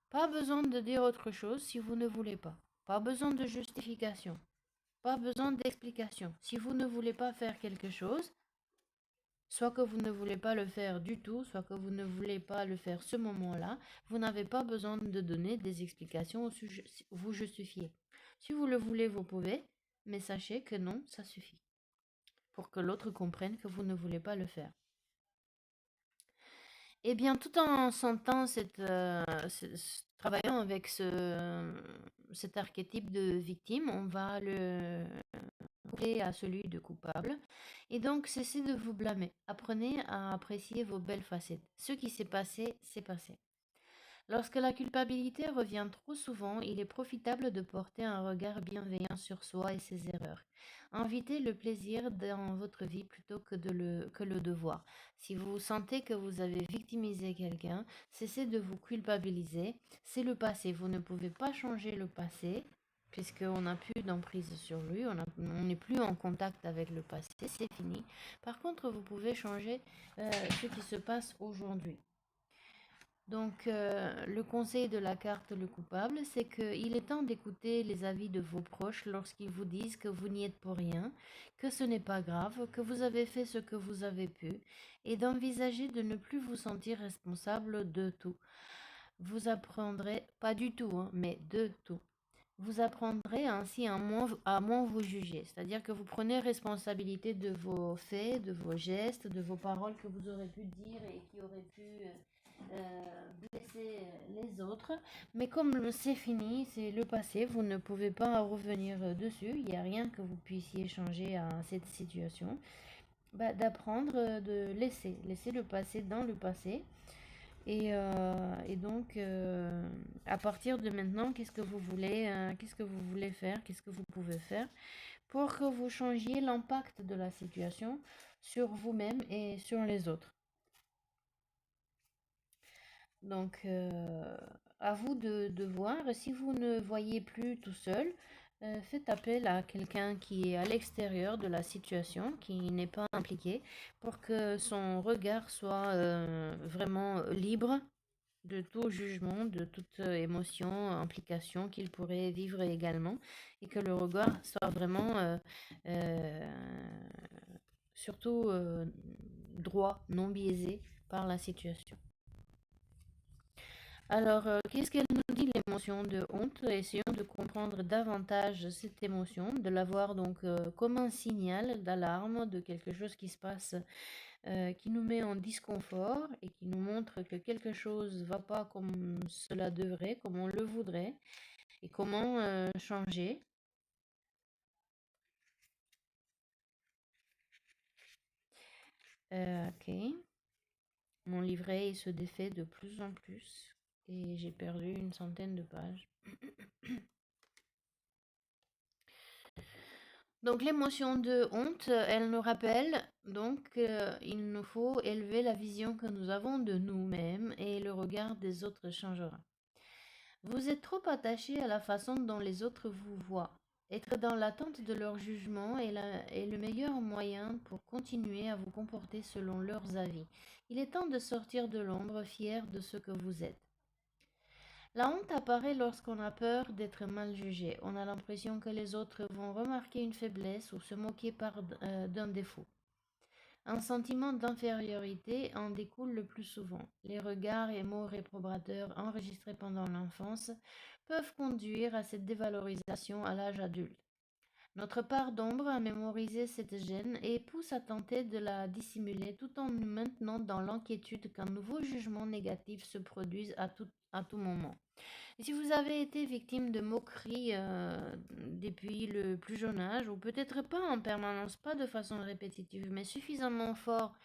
Speaker 1: Pas besoin de dire autre chose si vous ne voulez pas. Pas besoin de justification. Pas besoin d'explication. Si vous ne voulez pas faire quelque chose, soit que vous ne voulez pas le faire du tout, soit que vous ne voulez pas le faire ce moment-là, vous n'avez pas besoin de donner des explications ou vous justifier. Si vous le voulez, vous pouvez, mais sachez que non, ça suffit. Pour que l'autre comprenne que vous ne voulez pas le faire. Eh bien, tout en sentant travaillant avec cet archétype de victime, on va le coupler à celui de coupable. Et donc, cessez de vous blâmer. Apprenez à apprécier vos belles facettes. Ce qui s'est passé, c'est passé. Lorsque la culpabilité revient trop souvent, il est profitable de porter un regard bienveillant sur soi et ses erreurs. Invitez le plaisir dans votre vie plutôt que le devoir. Si vous sentez que vous avez victimisé quelqu'un, cessez de vous culpabiliser. C'est le passé. Vous ne pouvez pas changer le passé puisqu'on n'a plus d'emprise sur lui, on n'est plus en contact avec le passé, c'est fini. Par contre, vous pouvez changer ce qui se passe aujourd'hui. Donc, le conseil de la carte le coupable, c'est qu'il est temps d'écouter les avis de vos proches lorsqu'ils vous disent que vous n'y êtes pour rien, que ce n'est pas grave, que vous avez fait ce que vous avez pu, et d'envisager de ne plus vous sentir responsable de tout. Vous apprendrez, pas du tout, hein, mais de tout. Vous apprendrez ainsi à moins vous juger, c'est-à-dire que vous prenez responsabilité de vos faits, de vos gestes, de vos paroles que vous aurez pu dire et qui auraient pu blesser les autres. Mais comme c'est fini, c'est le passé, vous ne pouvez pas revenir dessus, il n'y a rien que vous puissiez changer à cette situation. D'apprendre de laisser le passé dans le passé. Et donc, à partir de maintenant, qu'est-ce que vous voulez faire, qu'est-ce que vous pouvez faire pour que vous changiez l'impact de la situation sur vous-même et sur les autres. Donc, à vous de voir. Si vous ne voyez plus tout seul, faites appel à quelqu'un qui est à l'extérieur de la situation, qui n'est pas impliqué, pour que son regard soit vraiment libre de tout jugement, de toute émotion, implication qu'il pourrait vivre également, et que le regard soit vraiment surtout droit, non biaisé par la situation. Alors, qu'est-ce qu'elle nous dit, l'émotion de honte? Essayons de comprendre davantage cette émotion, de la voir donc comme un signal d'alarme de quelque chose qui se passe, qui nous met en disconfort et qui nous montre que quelque chose ne va pas comme cela devrait, comme on le voudrait, et comment changer. Ok. Mon livret il se défait de plus en plus et j'ai perdu une centaine de pages. Donc l'émotion de honte, elle nous rappelle donc qu'il nous faut élever la vision que nous avons de nous-mêmes et le regard des autres changera. Vous êtes trop attaché à la façon dont les autres vous voient. Être dans l'attente de leur jugement est le meilleur moyen pour continuer à vous comporter selon leurs avis. Il est temps de sortir de l'ombre fier de ce que vous êtes. La honte apparaît lorsqu'on a peur d'être mal jugé. On a l'impression que les autres vont remarquer une faiblesse ou se moquer d'un défaut. Un sentiment d'infériorité en découle le plus souvent. Les regards et mots réprobateurs enregistrés pendant l'enfance peuvent conduire à cette dévalorisation à l'âge adulte. Notre part d'ombre a mémorisé cette gêne et pousse à tenter de la dissimuler tout en nous maintenant dans l'inquiétude qu'un nouveau jugement négatif se produise à tout moment. Et si vous avez été victime de moqueries depuis le plus jeune âge, ou peut-être pas en permanence, pas de façon répétitive, mais suffisamment fort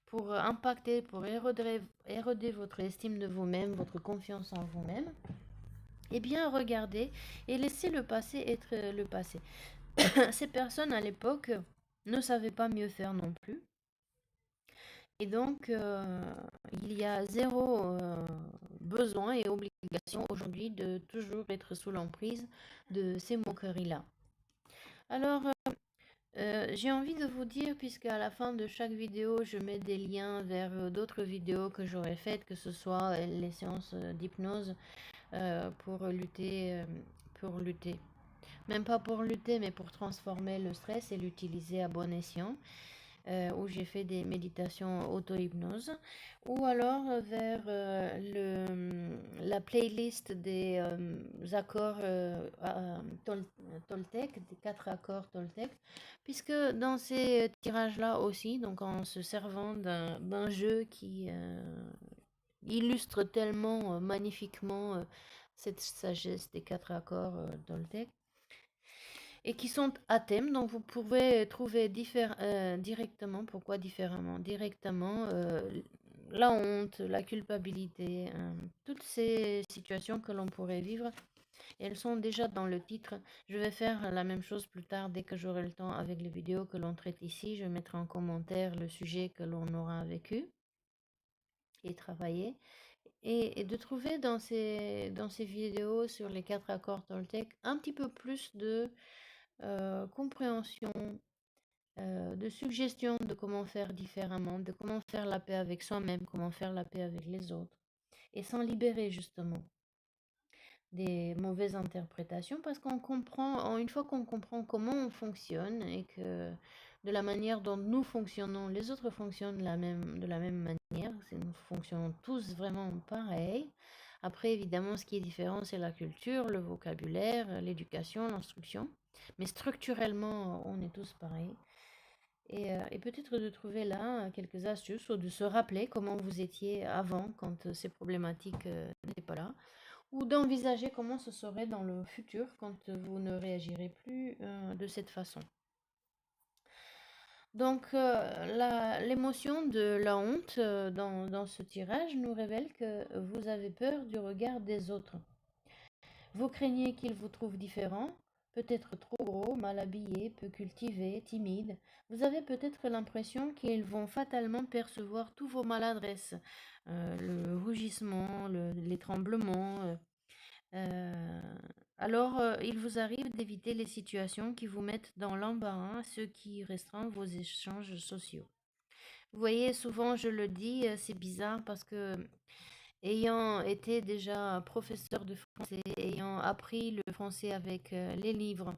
Speaker 1: pour impacter, pour éroder votre estime de vous-même, votre confiance en vous-même, eh bien regardez et laissez le passé être le passé. Ces personnes à l'époque ne savaient pas mieux faire non plus. Et donc, il y a zéro besoin et obligation aujourd'hui de toujours être sous l'emprise de ces moqueries-là. Alors, j'ai envie de vous dire, puisque à la fin de chaque vidéo, je mets des liens vers d'autres vidéos que j'aurais faites, que ce soit les séances d'hypnose pour lutter, pour lutter. Même pas pour lutter, mais pour transformer le stress et l'utiliser à bon escient. Où j'ai fait des méditations auto-hypnose, ou alors vers la playlist des accords Toltec, des 4 accords Toltec, puisque dans ces tirages-là aussi, donc en se servant d'un jeu qui illustre tellement magnifiquement cette sagesse des 4 accords Toltec, et qui sont à thème, donc vous pouvez trouver directement, pourquoi différemment, directement la honte, la culpabilité, toutes ces situations que l'on pourrait vivre, elles sont déjà dans le titre. Je vais faire la même chose plus tard dès que j'aurai le temps avec les vidéos que l'on traite ici. Je mettrai en commentaire le sujet que l'on aura vécu et travaillé. Et de trouver dans ces vidéos sur les 4 accords Toltec un petit peu plus de compréhension, de suggestions de comment faire différemment, de comment faire la paix avec soi-même, comment faire la paix avec les autres, et s'en libérer justement des mauvaises interprétations, parce qu'on comprend, une fois qu'on comprend comment on fonctionne et que de la manière dont nous fonctionnons, les autres fonctionnent de la même manière, nous fonctionnons tous vraiment pareil. Après, évidemment, ce qui est différent, c'est la culture, le vocabulaire, l'éducation, l'instruction. Mais structurellement, on est tous pareils. Et peut-être de trouver là quelques astuces ou de se rappeler comment vous étiez avant quand ces problématiques n'étaient pas là, ou d'envisager comment ce serait dans le futur quand vous ne réagirez plus de cette façon. Donc l'émotion de la honte dans ce tirage nous révèle que vous avez peur du regard des autres. Vous craignez qu'ils vous trouvent différent, peut-être trop gros, mal habillé, peu cultivé, timide. Vous avez peut-être l'impression qu'ils vont fatalement percevoir tous vos maladresses, le rougissement, les tremblements. Alors, il vous arrive d'éviter les situations qui vous mettent dans l'embarras, ce qui restreint vos échanges sociaux. Vous voyez, souvent je le dis, c'est bizarre parce que ayant été déjà professeur de français, ayant appris le français avec les livres,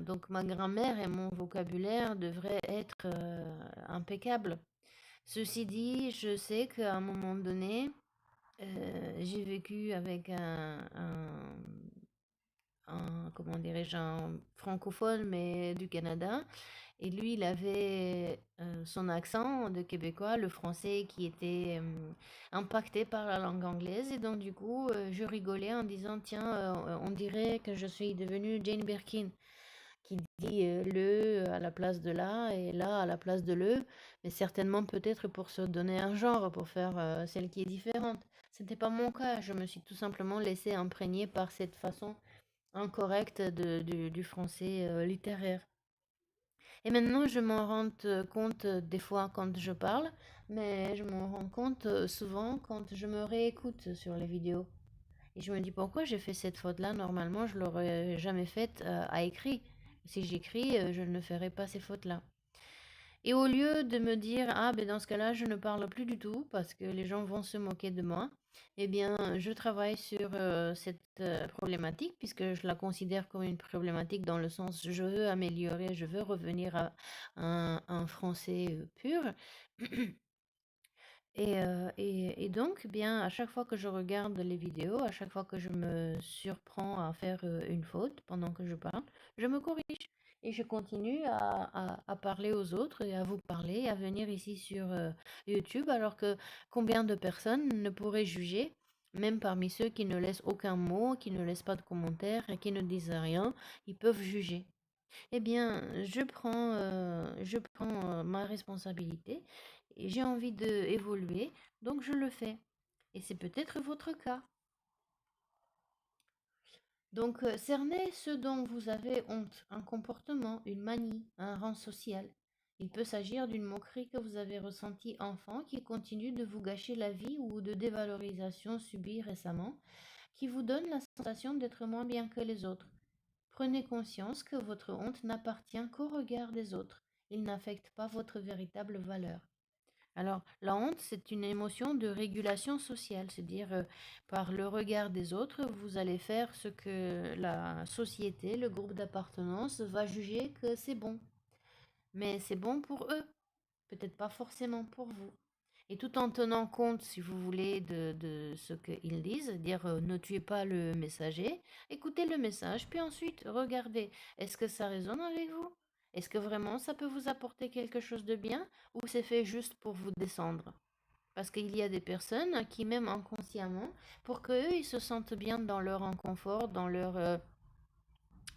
Speaker 1: donc ma grammaire et mon vocabulaire devraient être impeccables. Ceci dit, je sais qu'à un moment donné, J'ai vécu avec comment dirais-je, un francophone, mais du Canada. Et lui, il avait son accent de québécois, le français qui était impacté par la langue anglaise. Et donc, du coup, je rigolais en disant, tiens, on dirait que je suis devenue Jane Birkin, qui dit le à la place de la et la à la place de le, mais certainement peut-être pour se donner un genre, pour faire celle qui est différente. C'était pas mon cas, je me suis tout simplement laissée imprégner par cette façon incorrecte du français littéraire. Et maintenant, je m'en rends compte des fois quand je parle, mais je m'en rends compte souvent quand je me réécoute sur les vidéos. Et je me dis pourquoi j'ai fait cette faute-là. Normalement, je l'aurais jamais faite à écrit. Si j'écris, je ne ferai pas ces fautes-là. Et au lieu de me dire, ah, ben dans ce cas-là, je ne parle plus du tout parce que les gens vont se moquer de moi, eh bien, je travaille sur cette problématique puisque je la considère comme une problématique dans le sens, je veux améliorer, je veux revenir à un français pur. Et donc, bien, à chaque fois que je regarde les vidéos, à chaque fois que je me surprends à faire une faute pendant que je parle, je me corrige. Et je continue à parler aux autres et à vous parler, à venir ici sur YouTube, alors que combien de personnes ne pourraient juger, même parmi ceux qui ne laissent aucun mot, qui ne laissent pas de commentaires et qui ne disent rien, ils peuvent juger. Eh bien, je prends ma responsabilité et j'ai envie d'évoluer, donc je le fais. Et c'est peut-être votre cas. Donc, cernez ce dont vous avez honte, un comportement, une manie, un rang social. Il peut s'agir d'une moquerie que vous avez ressentie enfant qui continue de vous gâcher la vie ou de dévalorisation subie récemment, qui vous donne la sensation d'être moins bien que les autres. Prenez conscience que votre honte n'appartient qu'au regard des autres. Il n'affecte pas votre véritable valeur. Alors, la honte, c'est une émotion de régulation sociale, c'est-à-dire par le regard des autres, vous allez faire ce que la société, le groupe d'appartenance va juger que c'est bon. Mais c'est bon pour eux, peut-être pas forcément pour vous. Et tout en tenant compte, si vous voulez, de ce qu'ils disent, dire ne tuez pas le messager, écoutez le message, puis ensuite regardez, est-ce que ça résonne avec vous? Est-ce que vraiment ça peut vous apporter quelque chose de bien ou c'est fait juste pour vous descendre? Parce qu'il y a des personnes qui, même inconsciemment, pour qu'eux, ils se sentent bien dans leur inconfort, dans leur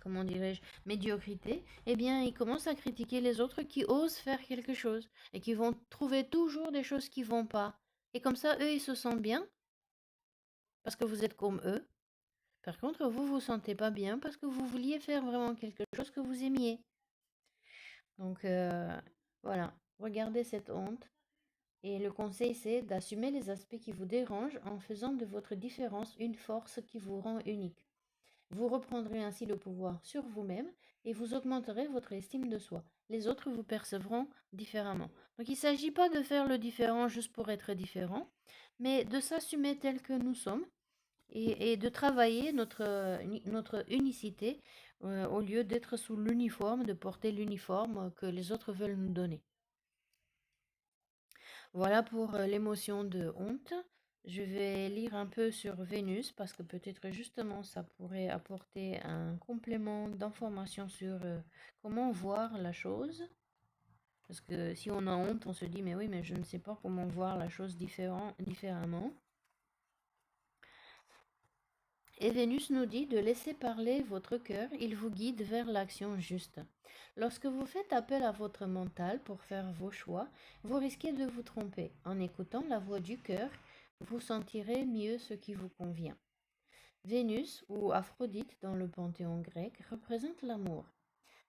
Speaker 1: comment dirais-je, médiocrité, eh bien, ils commencent à critiquer les autres qui osent faire quelque chose et qui vont trouver toujours des choses qui vont pas. Et comme ça, eux, ils se sentent bien parce que vous êtes comme eux. Par contre, vous vous sentez pas bien parce que vous vouliez faire vraiment quelque chose que vous aimiez. Donc, voilà, regardez cette honte. Et le conseil, c'est d'assumer les aspects qui vous dérangent en faisant de votre différence une force qui vous rend unique. Vous reprendrez ainsi le pouvoir sur vous-même et vous augmenterez votre estime de soi. Les autres vous percevront différemment. Donc il ne s'agit pas de faire le différent juste pour être différent, mais de s'assumer tel que nous sommes et de travailler notre unicité au lieu d'être sous l'uniforme, de porter l'uniforme que les autres veulent nous donner. Voilà pour l'émotion de honte. Je vais lire un peu sur Vénus parce que peut-être justement ça pourrait apporter un complément d'information sur comment voir la chose. Parce que si on a honte, on se dit mais oui, mais je ne sais pas comment voir la chose différemment. Et Vénus nous dit de laisser parler votre cœur, il vous guide vers l'action juste. Lorsque vous faites appel à votre mental pour faire vos choix, vous risquez de vous tromper. En écoutant la voix du cœur, vous sentirez mieux ce qui vous convient. Vénus, ou Aphrodite dans le panthéon grec, représente l'amour.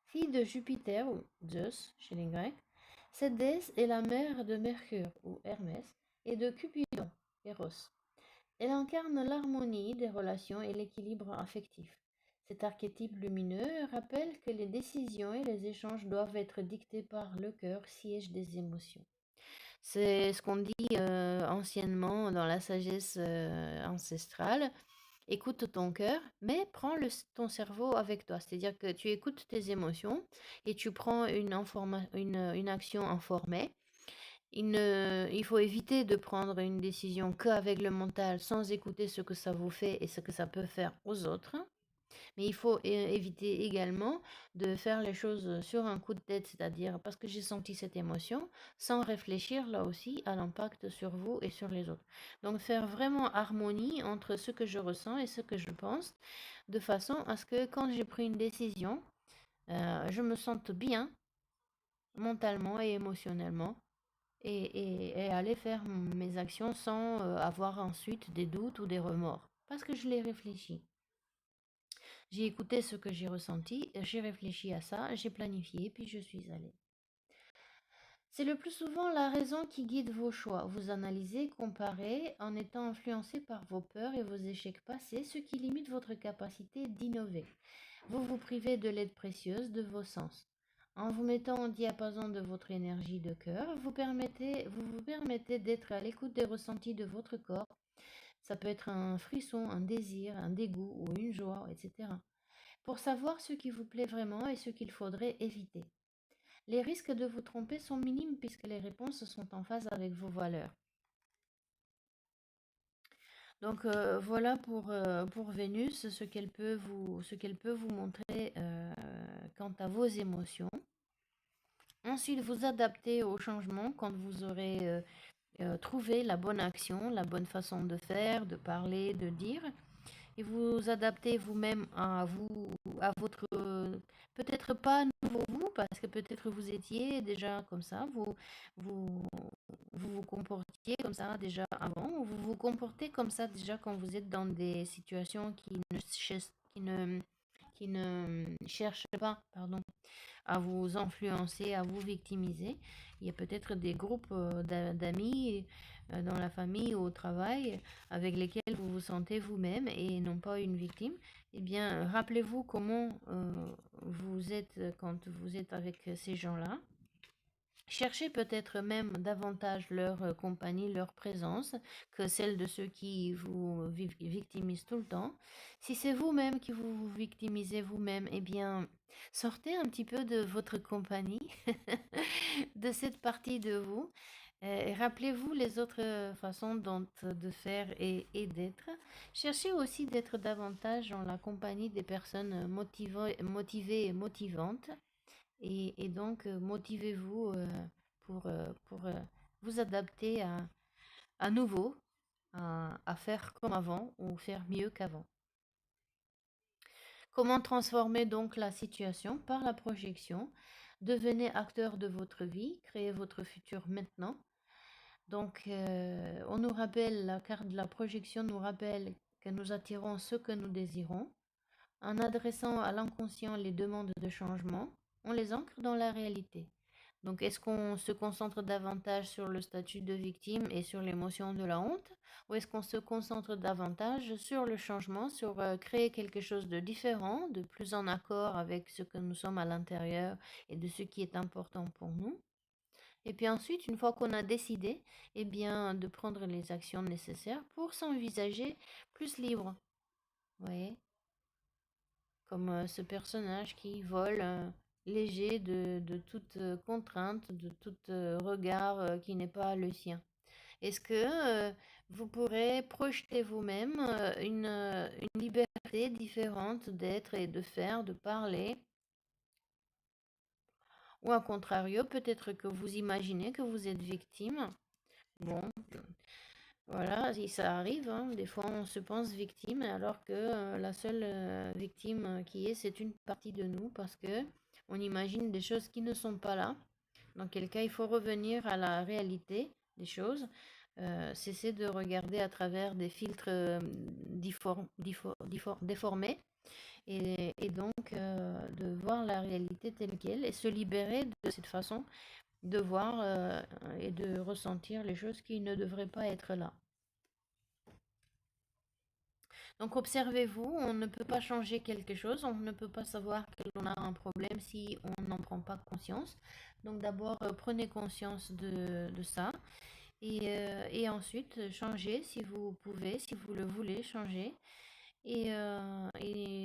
Speaker 1: Fille de Jupiter, ou Zeus chez les Grecs, cette déesse est la mère de Mercure, ou Hermès, et de Cupidon, Eros. Elle incarne l'harmonie des relations et l'équilibre affectif. Cet archétype lumineux rappelle que les décisions et les échanges doivent être dictés par le cœur, siège des émotions. C'est ce qu'on dit anciennement dans la sagesse ancestrale. Écoute ton cœur, mais prends ton cerveau avec toi. C'est-à-dire que tu écoutes tes émotions et tu prends une action informée Il faut éviter de prendre une décision qu'avec le mental, sans écouter ce que ça vous fait et ce que ça peut faire aux autres. Mais il faut éviter également de faire les choses sur un coup de tête, c'est-à-dire parce que j'ai senti cette émotion, sans réfléchir là aussi à l'impact sur vous et sur les autres. Donc faire vraiment harmonie entre ce que je ressens et ce que je pense, de façon à ce que quand j'ai pris une décision, je me sente bien mentalement et émotionnellement et aller faire mes actions sans avoir ensuite des doutes ou des remords. Parce que je l'ai réfléchi. J'ai écouté ce que j'ai ressenti, j'ai réfléchi à ça, j'ai planifié, puis je suis allée. C'est le plus souvent la raison qui guide vos choix. Vous analysez, comparez, en étant influencé par vos peurs et vos échecs passés, ce qui limite votre capacité d'innover. Vous vous privez de l'aide précieuse de vos sens. En vous mettant au diapason de votre énergie de cœur, vous permettez d'être à l'écoute des ressentis de votre corps. Ça peut être un frisson, un désir, un dégoût ou une joie, etc. Pour savoir ce qui vous plaît vraiment et ce qu'il faudrait éviter. Les risques de vous tromper sont minimes puisque les réponses sont en phase avec vos valeurs. Donc voilà pour Vénus, ce qu'elle peut vous montrer quant à vos émotions. Ensuite, vous adaptez au changement quand vous aurez trouvé la bonne action, la bonne façon de faire, de parler, de dire. Et vous adaptez vous-même à vous, à votre, peut-être pas nouveau vous, parce que peut-être vous étiez déjà comme ça, vous, vous comportiez comme ça déjà avant, ou vous vous comportez comme ça déjà quand vous êtes dans des situations qui ne cherchent pas, pardon, à vous influencer, à vous victimiser. Il y a peut-être des groupes d'amis dans la famille ou au travail avec lesquels vous vous sentez vous-même et non pas une victime. Eh bien, rappelez-vous comment vous êtes quand vous êtes avec ces gens-là. Cherchez peut-être même davantage leur compagnie, leur présence, que celle de ceux qui vous victimisent tout le temps. Si c'est vous-même qui vous victimisez vous-même, eh bien, sortez un petit peu de votre compagnie, de cette partie de vous. Et rappelez-vous les autres façons de faire et d'être. Cherchez aussi d'être davantage dans la compagnie des personnes motivées et motivantes. Et donc, motivez-vous pour vous adapter à nouveau, à faire comme avant ou faire mieux qu'avant. Comment transformer donc la situation par la projection? Devenez acteur de votre vie, créez votre futur maintenant. Donc, on nous rappelle, la carte de la projection nous rappelle que nous attirons ce que nous désirons. En adressant à l'inconscient les demandes de changement, on les ancre dans la réalité. Donc, est-ce qu'on se concentre davantage sur le statut de victime et sur l'émotion de la honte, ou est-ce qu'on se concentre davantage sur le changement, sur créer quelque chose de différent, de plus en accord avec ce que nous sommes à l'intérieur et de ce qui est important pour nous? Et puis ensuite, une fois qu'on a décidé, eh bien, de prendre les actions nécessaires pour s'envisager plus libre. Vous voyez? Comme ce personnage qui vole léger de toute contrainte, de tout regard qui n'est pas le sien. Est-ce que vous pourrez projeter vous-même une liberté différente d'être et de faire, de parler, ou à contrario, peut-être que vous imaginez que vous êtes victime. Bon, voilà, si ça arrive, hein, des fois on se pense victime alors que la seule victime qui est, c'est une partie de nous parce que on imagine des choses qui ne sont pas là. Dans quel cas, il faut revenir à la réalité des choses, cesser de regarder à travers des filtres déformés et donc de voir la réalité telle qu'elle et se libérer de cette façon de voir et de ressentir les choses qui ne devraient pas être là. Donc observez-vous, on ne peut pas changer quelque chose, on ne peut pas savoir que l'on a un problème si on n'en prend pas conscience. Donc d'abord prenez conscience de ça et ensuite changez si vous pouvez, si vous le voulez changer et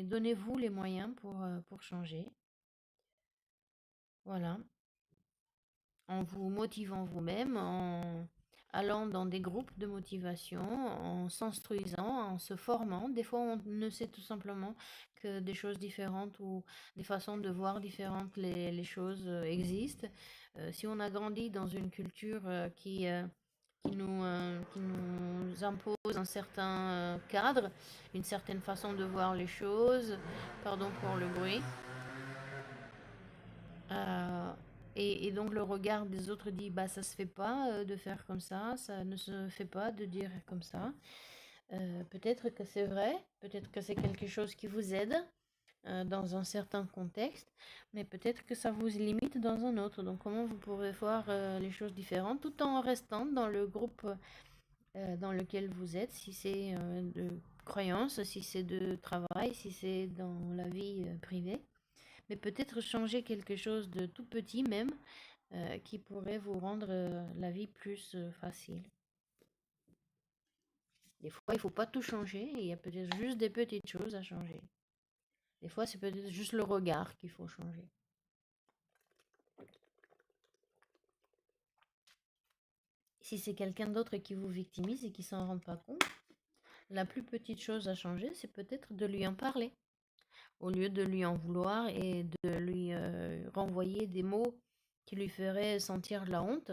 Speaker 1: donnez-vous les moyens pour changer. Voilà. en vous motivant vous-même, en allant dans des groupes de motivation, en s'instruisant, en se formant. Des fois, on ne sait tout simplement que des choses différentes ou des façons de voir différentes les choses existent. Si on a grandi dans une culture qui nous impose un certain cadre, une certaine façon de voir les choses, pardon pour le bruit, euh, et donc le regard des autres dit, bah ça se fait pas de faire comme ça ne se fait pas de dire comme ça. Peut-être que c'est vrai, peut-être que c'est quelque chose qui vous aide dans un certain contexte, mais peut-être que ça vous limite dans un autre. Donc comment vous pourrez voir les choses différentes tout en restant dans le groupe dans lequel vous êtes, si c'est de croyance, si c'est de travail, si c'est dans la vie privée, mais peut-être changer quelque chose de tout petit même qui pourrait vous rendre la vie plus facile. Des fois, il faut pas tout changer, il y a peut-être juste des petites choses à changer. Des fois, c'est peut-être juste le regard qu'il faut changer. Si c'est quelqu'un d'autre qui vous victimise et qui s'en rend pas compte, la plus petite chose à changer, c'est peut-être de lui en parler, au lieu de lui en vouloir et de lui renvoyer des mots qui lui feraient sentir de la honte.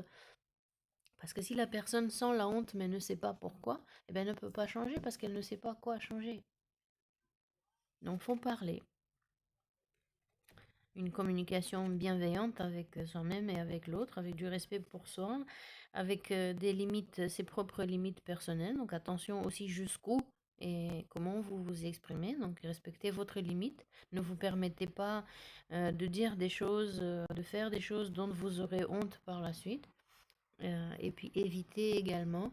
Speaker 1: Parce que si la personne sent la honte mais ne sait pas pourquoi, eh ben, elle ne peut pas changer parce qu'elle ne sait pas quoi changer. Donc, faut parler. Une communication bienveillante avec soi-même et avec l'autre, avec du respect pour soi, avec des limites, ses propres limites personnelles. Donc, attention aussi jusqu'où et comment vous vous exprimez. Donc, respectez votre limite. Ne vous permettez pas de dire des choses, de faire des choses dont vous aurez honte par la suite. Et puis éviter également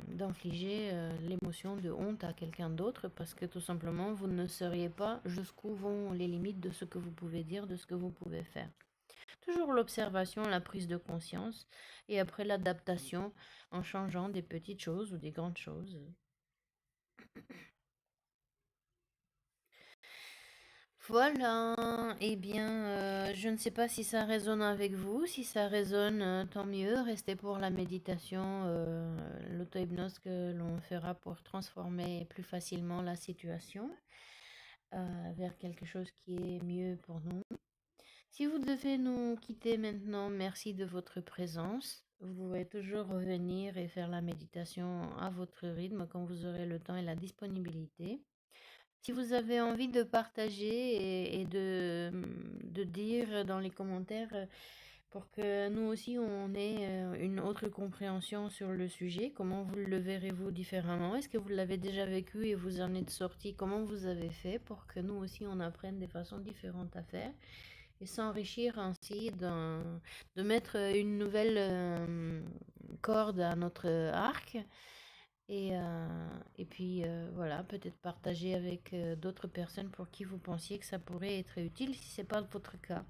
Speaker 1: d'infliger l'émotion de honte à quelqu'un d'autre parce que tout simplement vous ne sauriez pas jusqu'où vont les limites de ce que vous pouvez dire, de ce que vous pouvez faire. Toujours l'observation, la prise de conscience et après l'adaptation en changeant des petites choses ou des grandes choses. Voilà, eh bien, je ne sais pas si ça résonne avec vous. Si ça résonne, tant mieux. Restez pour la méditation, l'auto-hypnose que l'on fera pour transformer plus facilement la situation vers quelque chose qui est mieux pour nous. Si vous devez nous quitter maintenant, merci de votre présence. Vous pouvez toujours revenir et faire la méditation à votre rythme quand vous aurez le temps et la disponibilité. Si vous avez envie de partager et de dire dans les commentaires pour que nous aussi on ait une autre compréhension sur le sujet, comment vous le verrez-vous différemment? Est-ce que vous l'avez déjà vécu et vous en êtes sorti? Comment vous avez fait pour que nous aussi on apprenne des façons différentes à faire et s'enrichir ainsi de mettre une nouvelle corde à notre arc et puis voilà, peut-être partager avec d'autres personnes pour qui vous pensiez que ça pourrait être utile si ce n'est pas votre cas.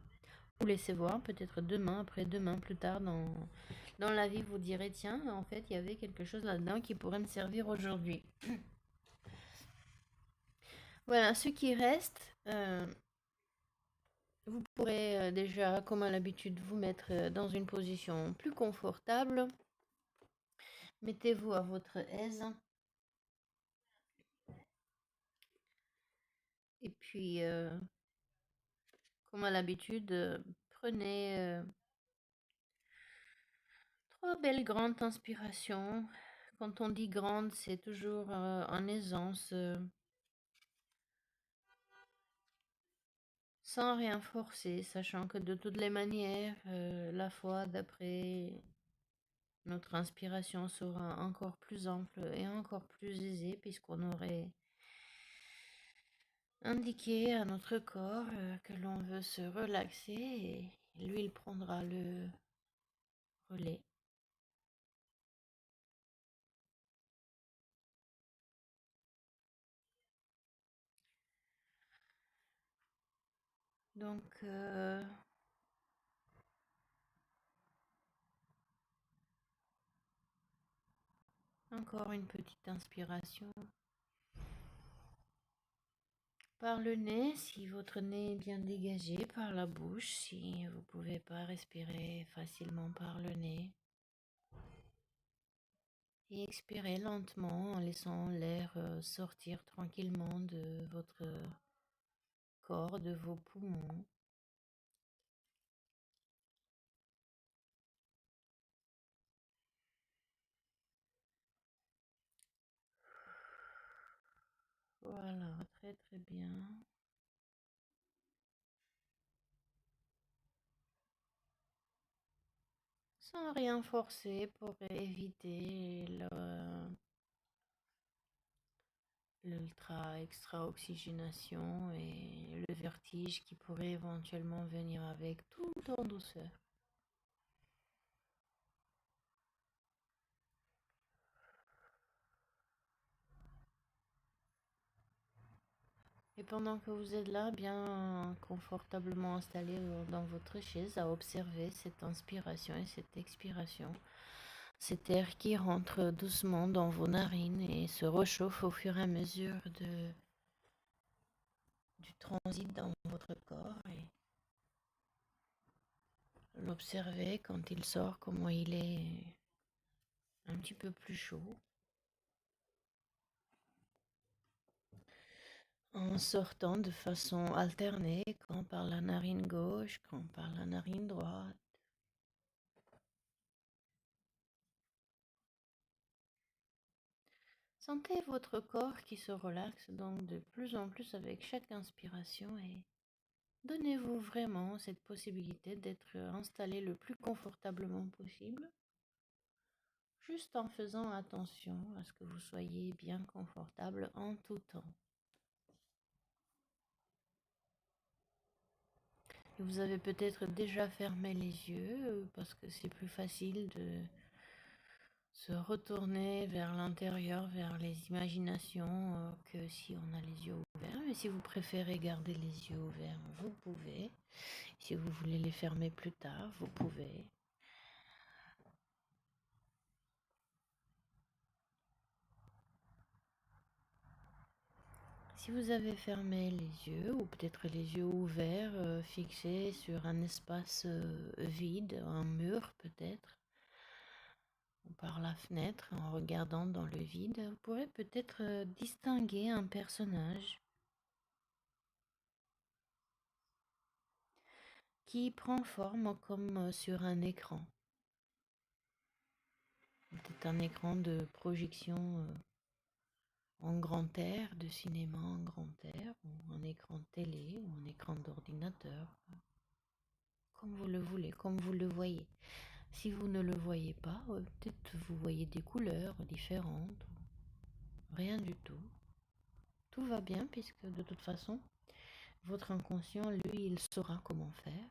Speaker 1: Vous laissez voir, peut-être demain, après-demain, plus tard dans la vie, vous direz, tiens, en fait, il y avait quelque chose là-dedans qui pourrait me servir aujourd'hui. Voilà, ce qui reste, vous pourrez déjà, comme à l'habitude, vous mettre dans une position plus confortable. Mettez-vous à votre aise. Et puis, comme à l'habitude, prenez 3 belles grandes inspirations. Quand on dit grande, c'est toujours en aisance, sans rien forcer, sachant que de toutes les manières, la fois d'après, notre inspiration sera encore plus ample et encore plus aisée puisqu'on aurait indiqué à notre corps que l'on veut se relaxer et lui, il prendra le relais. Donc, encore une petite inspiration par le nez, si votre nez est bien dégagé, par la bouche, si vous ne pouvez pas respirer facilement par le nez. Et expirez lentement en laissant l'air sortir tranquillement de votre corps, de vos poumons. Voilà, très très bien. Sans rien forcer pour éviter l'ultra-extra-oxygénation et le vertige qui pourrait éventuellement venir avec, tout en douceur. Et pendant que vous êtes là, bien confortablement installé dans votre chaise, à observer cette inspiration et cette expiration, cet air qui rentre doucement dans vos narines et se réchauffe au fur et à mesure du transit dans votre corps, et l'observer quand il sort, comment il est un petit peu plus chaud, en sortant de façon alternée, quand par la narine gauche, quand par la narine droite. Sentez votre corps qui se relaxe donc de plus en plus avec chaque inspiration, et donnez-vous vraiment cette possibilité d'être installé le plus confortablement possible, juste en faisant attention à ce que vous soyez bien confortable en tout temps. Et vous avez peut-être déjà fermé les yeux parce que c'est plus facile de se retourner vers l'intérieur, vers les imaginations, que si on a les yeux ouverts. Mais si vous préférez garder les yeux ouverts, vous pouvez. Si vous voulez les fermer plus tard, vous pouvez. Si vous avez fermé les yeux, ou peut-être les yeux ouverts, fixés sur un espace vide, un mur peut-être, ou par la fenêtre, en regardant dans le vide, vous pourrez peut-être distinguer un personnage qui prend forme comme sur un écran. Peut-être un écran de projection en grand air, de cinéma en grand air, ou un écran de télé, ou un écran d'ordinateur, comme vous le voulez, comme vous le voyez. Si vous ne le voyez pas, peut-être vous voyez des couleurs différentes, ou rien du tout. Tout va bien puisque de toute façon, votre inconscient, lui, il saura comment faire.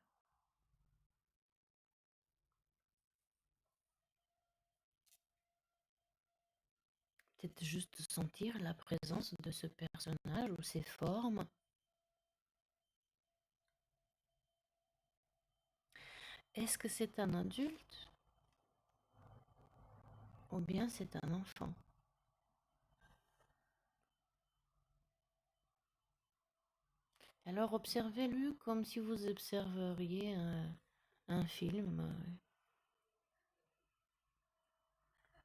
Speaker 1: Peut-être juste sentir la présence de ce personnage ou ses formes. Est-ce que c'est un adulte ou bien c'est un enfant? Alors observez-le comme si vous observeriez un film,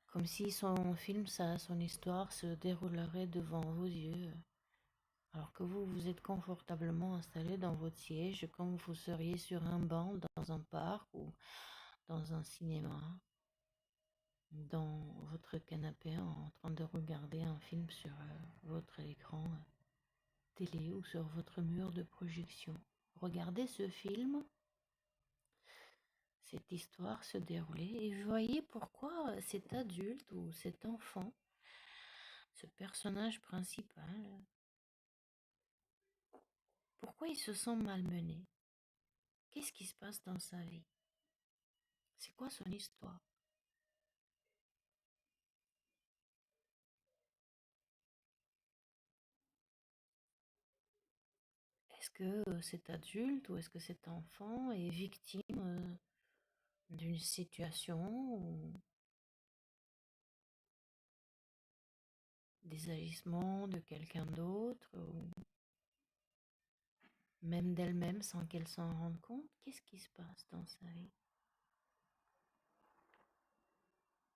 Speaker 1: comme si son film, son histoire se déroulerait devant vos yeux, alors que vous, vous êtes confortablement installé dans votre siège, comme vous seriez sur un banc dans un parc ou dans un cinéma, dans votre canapé en train de regarder un film sur votre écran télé ou sur votre mur de projection. Regardez ce film, cette histoire se dérouler, et voyez pourquoi cet adulte ou cet enfant, ce personnage principal, pourquoi il se sent malmené? Qu'est-ce qui se passe dans sa vie? C'est quoi son histoire? Est-ce que cet adulte ou est-ce que cet enfant est victime d'une situation ou des agissements de quelqu'un d'autre? même d'elle-même sans qu'elle s'en rende compte. Qu'est-ce qui se passe dans sa vie?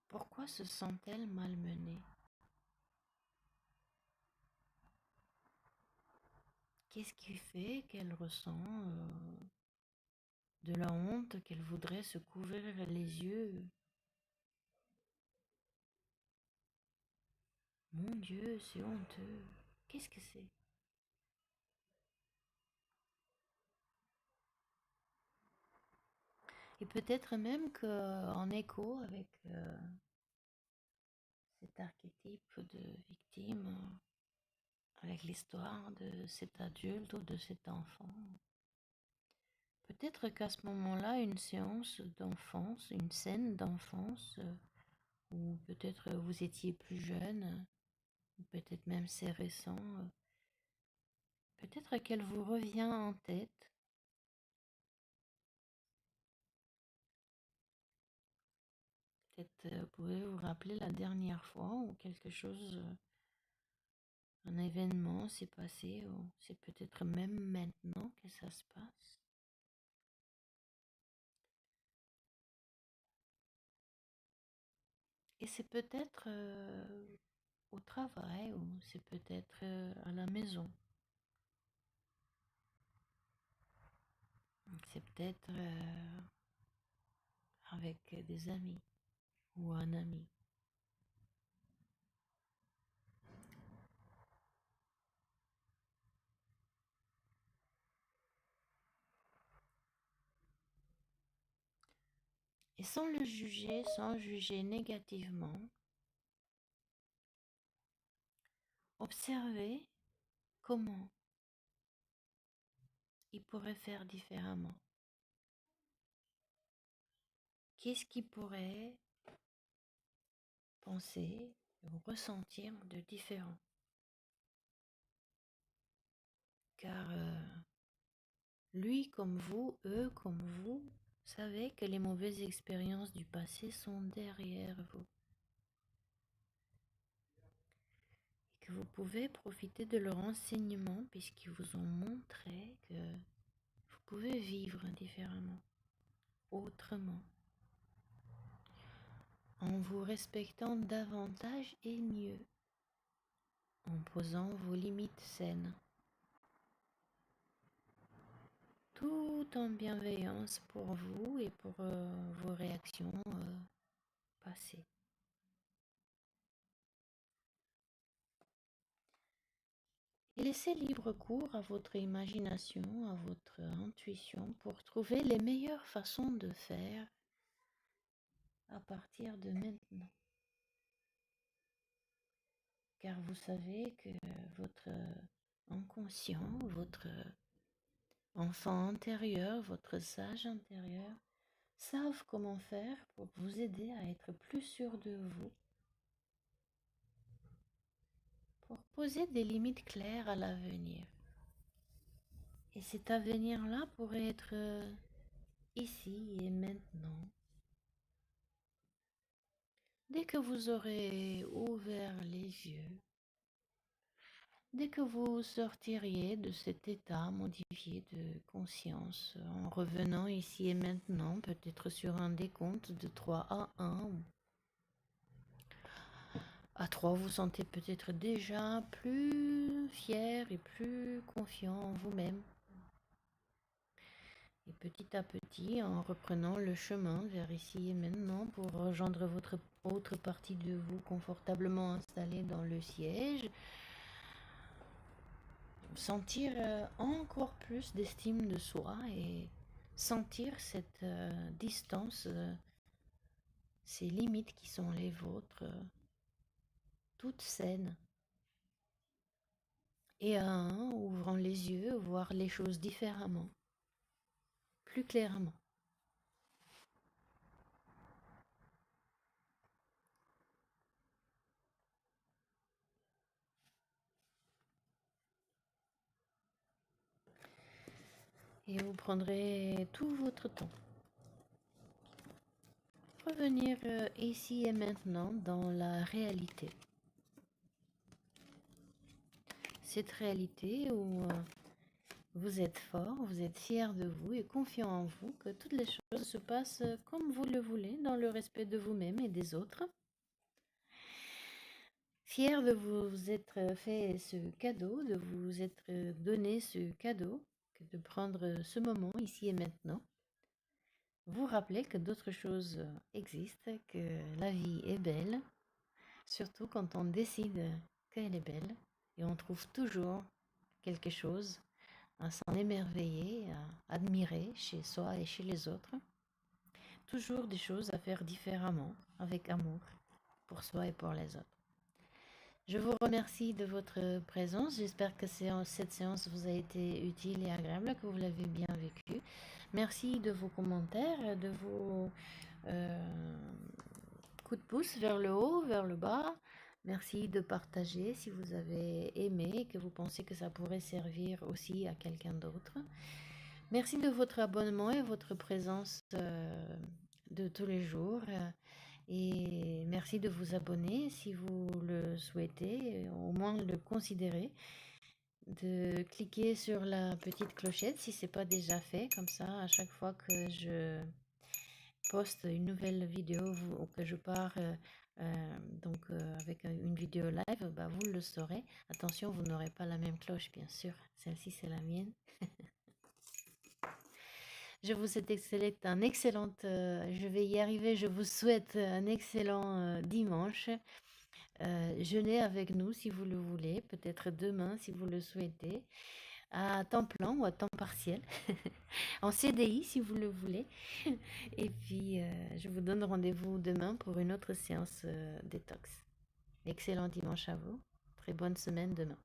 Speaker 1: Pourquoi se sent-elle malmenée? Qu'est-ce qui fait qu'elle ressent de la honte, qu'elle voudrait se couvrir les yeux? Mon Dieu, c'est honteux. Qu'est-ce que c'est? Et peut-être même qu'en écho avec cet archétype de victime, avec l'histoire de cet adulte ou de cet enfant, peut-être qu'à ce moment-là, une séance d'enfance, une scène d'enfance, ou peut-être vous étiez plus jeune, ou peut-être même c'est récent, peut-être qu'elle vous revient en tête. Peut-être pouvez vous rappeler la dernière fois où quelque chose, un événement s'est passé, ou c'est peut-être même maintenant que ça se passe. Et c'est peut-être au travail ou c'est peut-être à la maison. C'est peut-être avec des amis ou un ami. Et sans le juger, sans juger négativement, observez comment il pourrait faire différemment. Qu'est-ce qu'il pourrait penser ou ressentir de différent? Car lui comme vous, eux comme vous, savez que les mauvaises expériences du passé sont derrière vous. Et que vous pouvez profiter de leur enseignement puisqu'ils vous ont montré que vous pouvez vivre différemment, autrement, en vous respectant davantage et mieux, en posant vos limites saines, tout en bienveillance pour vous et pour vos réactions passées. Et laissez libre cours à votre imagination, à votre intuition pour trouver les meilleures façons de faire à partir de maintenant. Car vous savez que votre inconscient, votre enfant intérieur, votre sage intérieur savent comment faire pour vous aider à être plus sûr de vous, pour poser des limites claires à l'avenir. Et cet avenir-là pourrait être ici et maintenant. Dès que vous aurez ouvert les yeux, dès que vous sortiriez de cet état modifié de conscience, en revenant ici et maintenant, peut-être sur un décompte de 3 à 1, ou à 3, vous sentez peut-être déjà plus fier et plus confiant en vous-même. Et petit à petit, en reprenant le chemin vers ici et maintenant pour rejoindre votre autre partie de vous confortablement installée dans le siège, sentir encore plus d'estime de soi et sentir cette distance, ces limites qui sont les vôtres, toutes saines. Et à un, ouvrant les yeux, voir les choses différemment, plus clairement. Et vous prendrez tout votre temps. Revenir ici et maintenant dans la réalité. Cette réalité où Vous êtes fort, vous êtes fier de vous et confiant en vous, que toutes les choses se passent comme vous le voulez, dans le respect de vous-même et des autres. Fier de vous être fait ce cadeau, de vous être donné ce cadeau, que de prendre ce moment ici et maintenant. Vous rappelez que d'autres choses existent, que la vie est belle, surtout quand on décide qu'elle est belle, et on trouve toujours quelque chose à s'en émerveiller, à admirer chez soi et chez les autres. Toujours des choses à faire différemment, avec amour, pour soi et pour les autres. Je vous remercie de votre présence. J'espère que cette séance vous a été utile et agréable, que vous l'avez bien vécue. Merci de vos commentaires, de vos coups de pouce vers le haut, vers le bas. Merci de partager si vous avez aimé et que vous pensez que ça pourrait servir aussi à quelqu'un d'autre. Merci de votre abonnement et votre présence de tous les jours. Et merci de vous abonner si vous le souhaitez, au moins le considérer, de cliquer sur la petite clochette si ce n'est pas déjà fait, comme ça à chaque fois que je poste une nouvelle vidéo ou que je pars avec une vidéo live, bah, vous le saurez. Attention, vous n'aurez pas la même cloche, bien sûr. Celle-ci, c'est la mienne. Je vous souhaite un excellent, je vais y arriver, je vous souhaite un excellent dimanche. Jeûnez avec nous si vous le voulez, peut-être demain si vous le souhaitez, à temps plein ou à temps partiel, en CDI si vous le voulez. Et puis, je vous donne rendez-vous demain pour une autre séance détox. Excellent dimanche à vous, très bonne semaine demain.